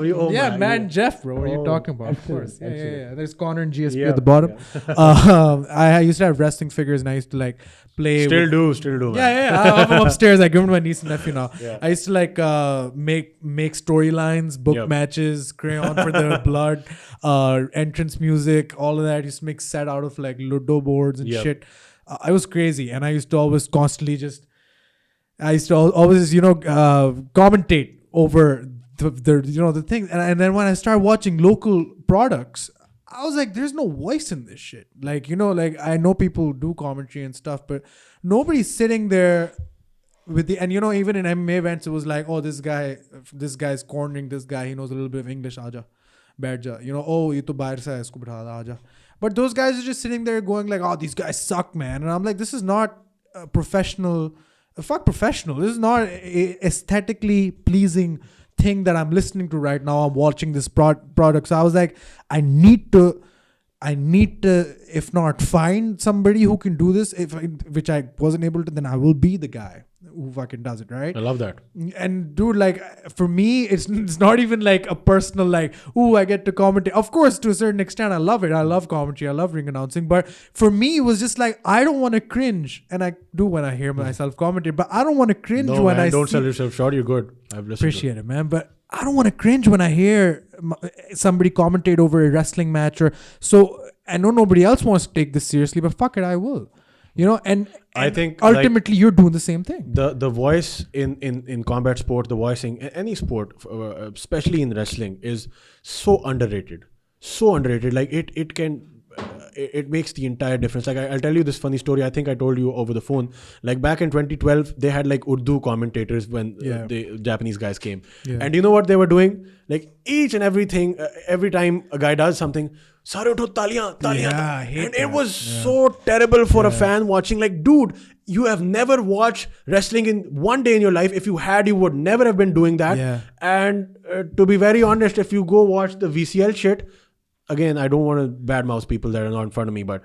Jeff, bro. What are you talking about? Of course. Yeah. There's Connor and GSP at the bottom. I used to have wrestling figures, and I used to play. Still do. I have them upstairs. I give them to my niece and nephew now. I used to make storylines, book matches, crayon for the blood, entrance music, all of that. I used to make set out of Ludo boards and shit. I was crazy, and I used to always constantly just I used to always, commentate over the thing. And then when I started watching local products, I was like, there's no voice in this shit. Like, I know people do commentary and stuff, but nobody's sitting there with the, and even in MMA events, it was like, oh, this guy's cornering this guy. He knows a little bit of English. Aja, Badshah. Oh, ye to bahar se hai, isko bitha da, aja. But those guys are just sitting there going like, oh, these guys suck, man. And I'm like, this is not a professional. Fuck professional. This is not a aesthetically pleasing thing that I'm listening to right now. I'm watching this product. So I was like, I need to, if not find somebody who can do this, which I wasn't able to, then I will be the guy who fucking does it, right? I love that. And dude, like for me, it's not even like a personal like, ooh, I get to commentate. Of course, to a certain extent, I love it. I love commentary. I love ring announcing. But for me, it was just like, I don't want to cringe. And I do when I hear myself commentate, but I don't want to cringe when I don't sell yourself short. You're good. I've listened. Appreciate it, man. But I don't want to cringe when I hear somebody commentate over a wrestling match. So I know nobody else wants to take this seriously, but fuck it, I will. And I think ultimately you're doing the same thing. The voice in combat sport, the voicing in any sport, especially in wrestling, is so underrated. So underrated. Like it can. It makes the entire difference. Like I'll tell you this funny story. I think I told you over the phone. Like back in 2012, they had like Urdu commentators when the Japanese guys came. Yeah. And you know what they were doing? Like each and everything, every time a guy does something, Sare utho taliyan. Yeah, and it was so terrible for a fan watching. Like, dude, you have never watched wrestling in one day in your life. If you had, you would never have been doing that. Yeah. And to be very honest, if you go watch the VCL shit, again, I don't want to badmouth people that are not in front of me, but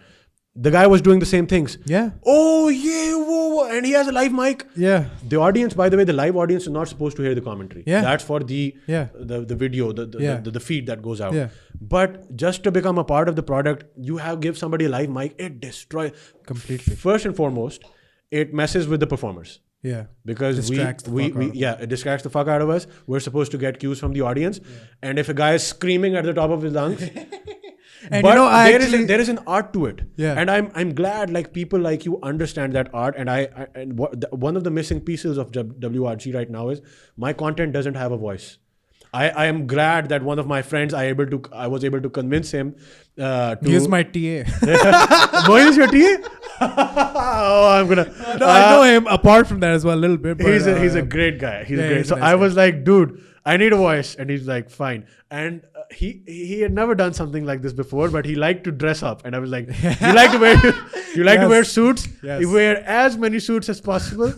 the guy was doing the same things. Yeah. Oh, yeah, whoa, and he has a live mic. Yeah. The audience, by the way, the live audience is not supposed to hear the commentary. Yeah. That's for the video, the feed that goes out. Yeah. But just to become a part of the product, you give somebody a live mic, it destroys completely. First and foremost, it messes with the performers. Yeah. Because it distracts the fuck out of us. We're supposed to get cues from the audience. Yeah. And if a guy is screaming at the top of his lungs, and but there is an art to it. Yeah. And I'm glad like people like you understand that art. And one of the missing pieces of WRG right now is my content doesn't have a voice. I am glad that one of my friends I was able to convince him to. He is my TA. Boy, is your TA? I'm gonna. No, I know him apart from that as well a little bit. But, he's a great guy. He's great. So I was like, dude, I need a voice, and he's like, fine. And he had never done something like this before, but he liked to dress up, and I was like, you like to wear suits. Yes. You wear as many suits as possible,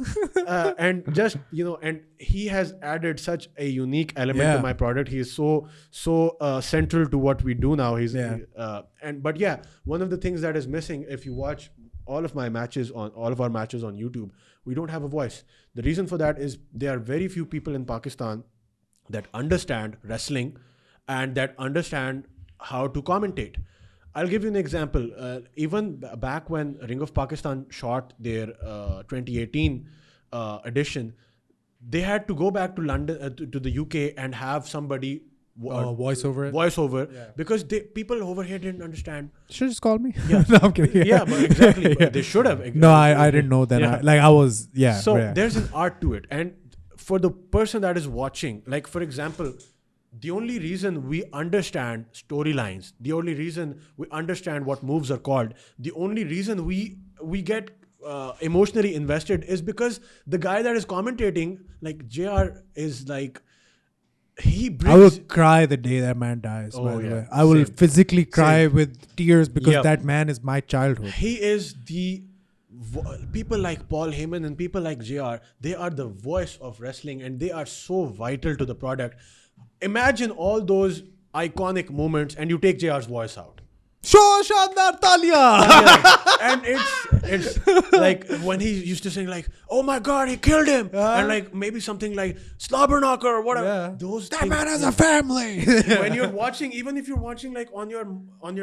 and just and he has added such a unique element to my product. He is so central to what we do now. One of the things that is missing, if you watch all of our matches on YouTube, we don't have a voice. The reason for that is there are very few people in Pakistan that understand wrestling and that understand how to commentate. I'll give you an example. Even back when Ring of Pakistan shot their 2018 edition, they had to go back to London, to the UK, and have somebody voiceover because people over here didn't understand. Should have just called me. Yeah. No, I'm kidding. Yeah, but exactly. But they should have. No, I didn't know that. Yeah. So there's an art to it. And for the person that is watching, like for example, the only reason we understand storylines, the only reason we understand what moves are called, the only reason we get emotionally invested is because the guy that is commentating, like JR, is like, I will cry the day that man dies. By the way, I will physically cry with tears because that man is my childhood. He is people like Paul Heyman and people like JR. They are the voice of wrestling, and they are so vital to the product. Imagine all those iconic moments, and you take JR's voice out. Shandar Talia! And it's like when he used to sing like, oh my God, he killed him. And like maybe something like Slobberknocker or whatever. Yeah. That man has a family. When you're watching, even if you're watching like on your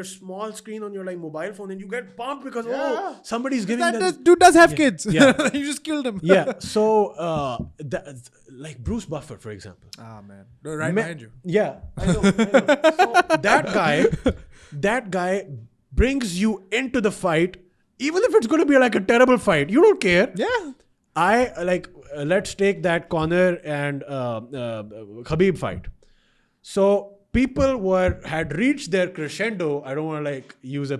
small screen on your like mobile phone, and you get pumped because somebody's giving that dude does have kids. Yeah. You just killed him. Yeah. So like Bruce Buffer, for example. Ah man. Right behind you. Yeah. I know. So that guy brings you into the fight, even if it's going to be like a terrible fight. You don't care. Yeah. I like let's take that Conor and Khabib fight. So people had reached their crescendo. I don't want to like use a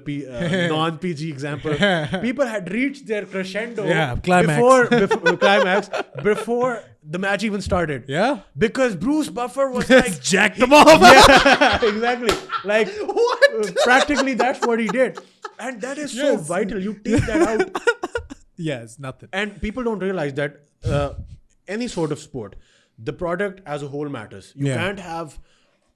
non-PG example. People had reached their crescendo climax. before the match even started. Yeah. Because Bruce Buffer was like jacked them off. Yeah, exactly. Like practically that's what he did. And that is so vital. You take that out. Yeah, it's nothing. And people don't realize that any sort of sport, the product as a whole matters. You can't have...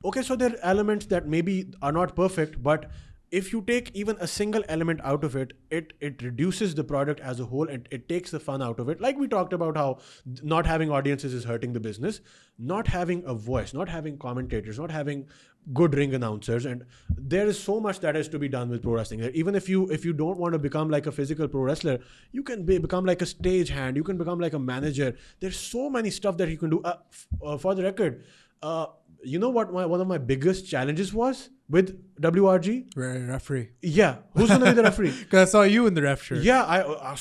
Okay, so there are elements that maybe are not perfect, but if you take even a single element out of it, it reduces the product as a whole and it takes the fun out of it. Like we talked about how not having audiences is hurting the business, not having a voice, not having commentators, not having good ring announcers, and there is so much that has to be done with pro wrestling. Even if you don't want to become like a physical pro wrestler, you can become like a stage hand, you can become like a manager. There's so many stuff that you can do. For the record, you know what one of my biggest challenges was with WRG? Referee. Yeah. Who's going to be the referee? Because I saw you in the ref shirt. Yeah.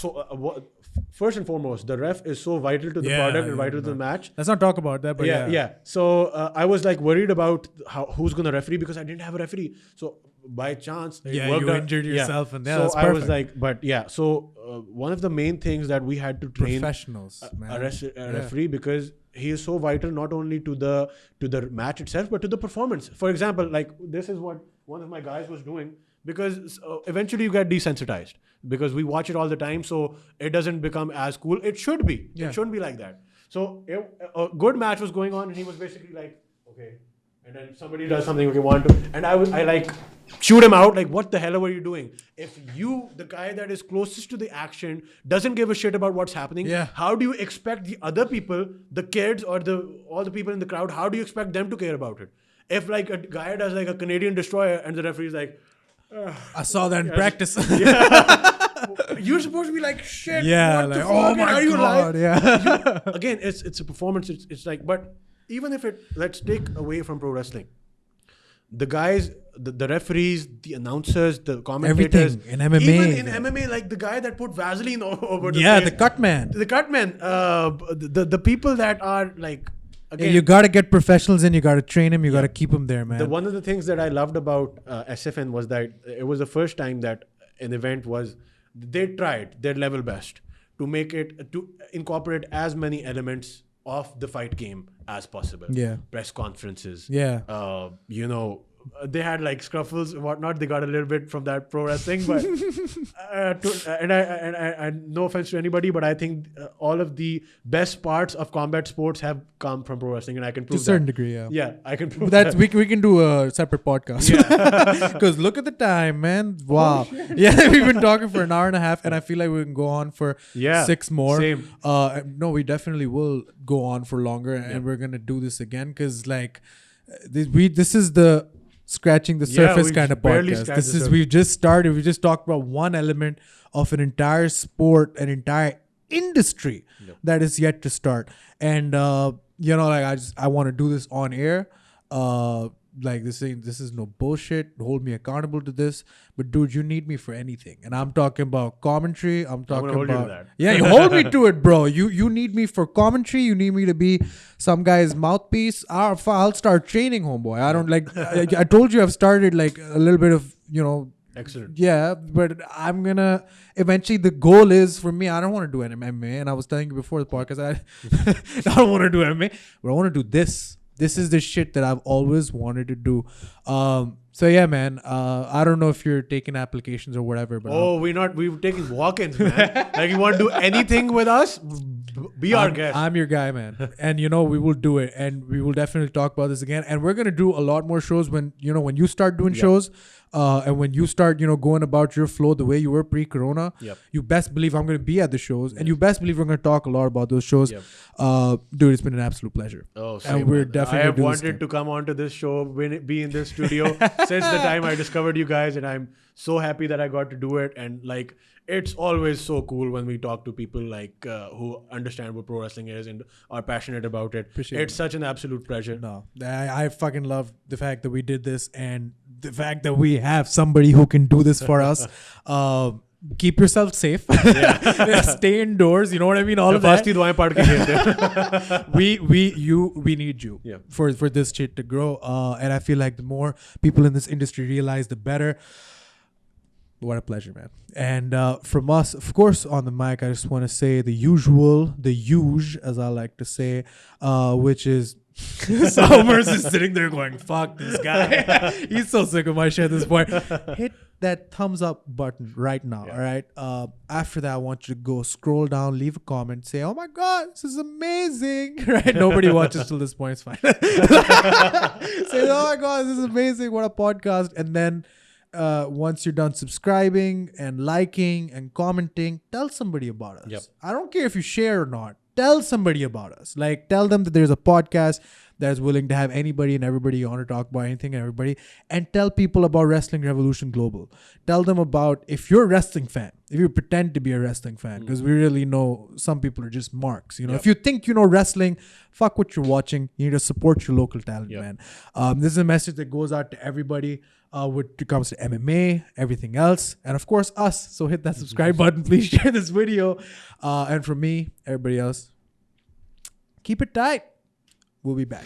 First and foremost, the ref is so vital to the product and vital to the match. Let's not talk about that, but yeah. So I was like worried about who's going to referee because I didn't have a referee. So by chance, you injured yourself, and so that's I was like, but yeah. So one of the main things that we had to train professionals, a referee because he is so vital not only to the match itself but to the performance. For example, like this is what one of my guys was doing because eventually you get desensitized because we watch it all the time, so it doesn't become as cool. It should be. Yeah. It shouldn't be like that. So a good match was going on and he was basically like, okay. And then somebody does something, okay, 1, 2, and I like shoot him out. Like, what the hell were you doing? If you, the guy that is closest to the action, doesn't give a shit about what's happening, how do you expect the other people, the kids or all the people in the crowd, how do you expect them to care about it? If like a guy does like a Canadian destroyer and the referee's like, I saw that in practice. You're supposed to be like, shit. Yeah, what like, the fuck? my Are you God, live? Again, it's a performance. It's like, but even if let's take away from pro wrestling, the guys, the referees, the announcers, the commentators, everything in MMA. Even in MMA, like the guy that put Vaseline over the face. the cut man. The people that are like, again, you got to get professionals in, you got to train them, you got to keep them there, man. One of the things that I loved about SFN was that it was the first time that an event they tried their level best to make it, to incorporate as many elements of the fight game as possible. Yeah. Press conferences. Yeah. They had like scruffles and whatnot. They got a little bit from that pro wrestling, but and no offense to anybody, but I think all of the best parts of combat sports have come from pro wrestling, and I can prove to a certain that. degree. Yeah, I can prove that. We can do a separate podcast. Because look at the time, man. Wow. Yeah, we've been talking for an hour and a half, and I feel like we can go on for 6 more. Same. No, we definitely will go on for longer, and we're gonna do this again because like this is the scratching the surface kind of podcast. We've just started. We just talked about one element of an entire sport, an entire industry that is yet to start. And like I want to do this on air. Like this is no bullshit. Hold me accountable to this. But dude, you need me for anything. And I'm talking about commentary. I'm talking about you hold me to it, bro. You need me for commentary. You need me to be some guy's mouthpiece. I'll start training, homeboy. I don't like. I told you I've started like a little bit of Excellent. Yeah, but I'm gonna eventually. The goal is for me. I don't want to do an MMA, and I was telling you before the podcast. I don't want to do MMA, but I want to do this. This is the shit that I've always wanted to do. So yeah, man. I don't know if you're taking applications or whatever, but we're taking walk-ins, man. Like you want to do anything with us? Be our guest. I'm your guy, man. And we will do it, and we will definitely talk about this again. And we're gonna do a lot more shows when you start doing shows. And when you start, going about your flow the way you were pre-corona, you best believe I'm going to be at the shows, and you best believe we're going to talk a lot about those shows. Dude, it's been an absolute pleasure. Oh, and we're definitely. I have wanted to come onto this show, be in this studio since the time I discovered you guys, and I'm so happy that I got to do it. And like, it's always so cool when we talk to people like who understand what pro wrestling is and are passionate about it. It's such an absolute pleasure. No, I fucking love the fact that we did this and the fact that we have somebody who can do this for us. keep yourself safe. Stay indoors. You know what I mean? All of that. We need you for this shit to grow. And I feel like the more people in this industry realize, the better. What a pleasure, man. And from us, of course, on the mic, I just want to say the huge, as I like to say, which is Umer's is sitting there going, fuck this guy. He's so sick of my shit at this point. Hit that thumbs up button right now, all right? After that, I want you to go scroll down, leave a comment, say, oh my God, this is amazing, right? Nobody watches till this point, it's fine. Say, oh my God, this is amazing, what a podcast. And then once you're done subscribing and liking and commenting, tell somebody about us. I don't care if you share or not. Tell somebody about us. Like, tell them that there's a podcast that's willing to have anybody and everybody you want to talk about anything and everybody. And tell people about Wrestling Revolution Global. Tell them about, if you're a wrestling fan, if you pretend to be a wrestling fan, because we really know some people are just marks. You know, if you think you know wrestling, fuck what you're watching. You need to support your local talent, man. This is a message that goes out to everybody. When it comes to MMA, everything else, and of course us. So hit that subscribe button. Please share this video. And from me, everybody else, keep it tight. We'll be back.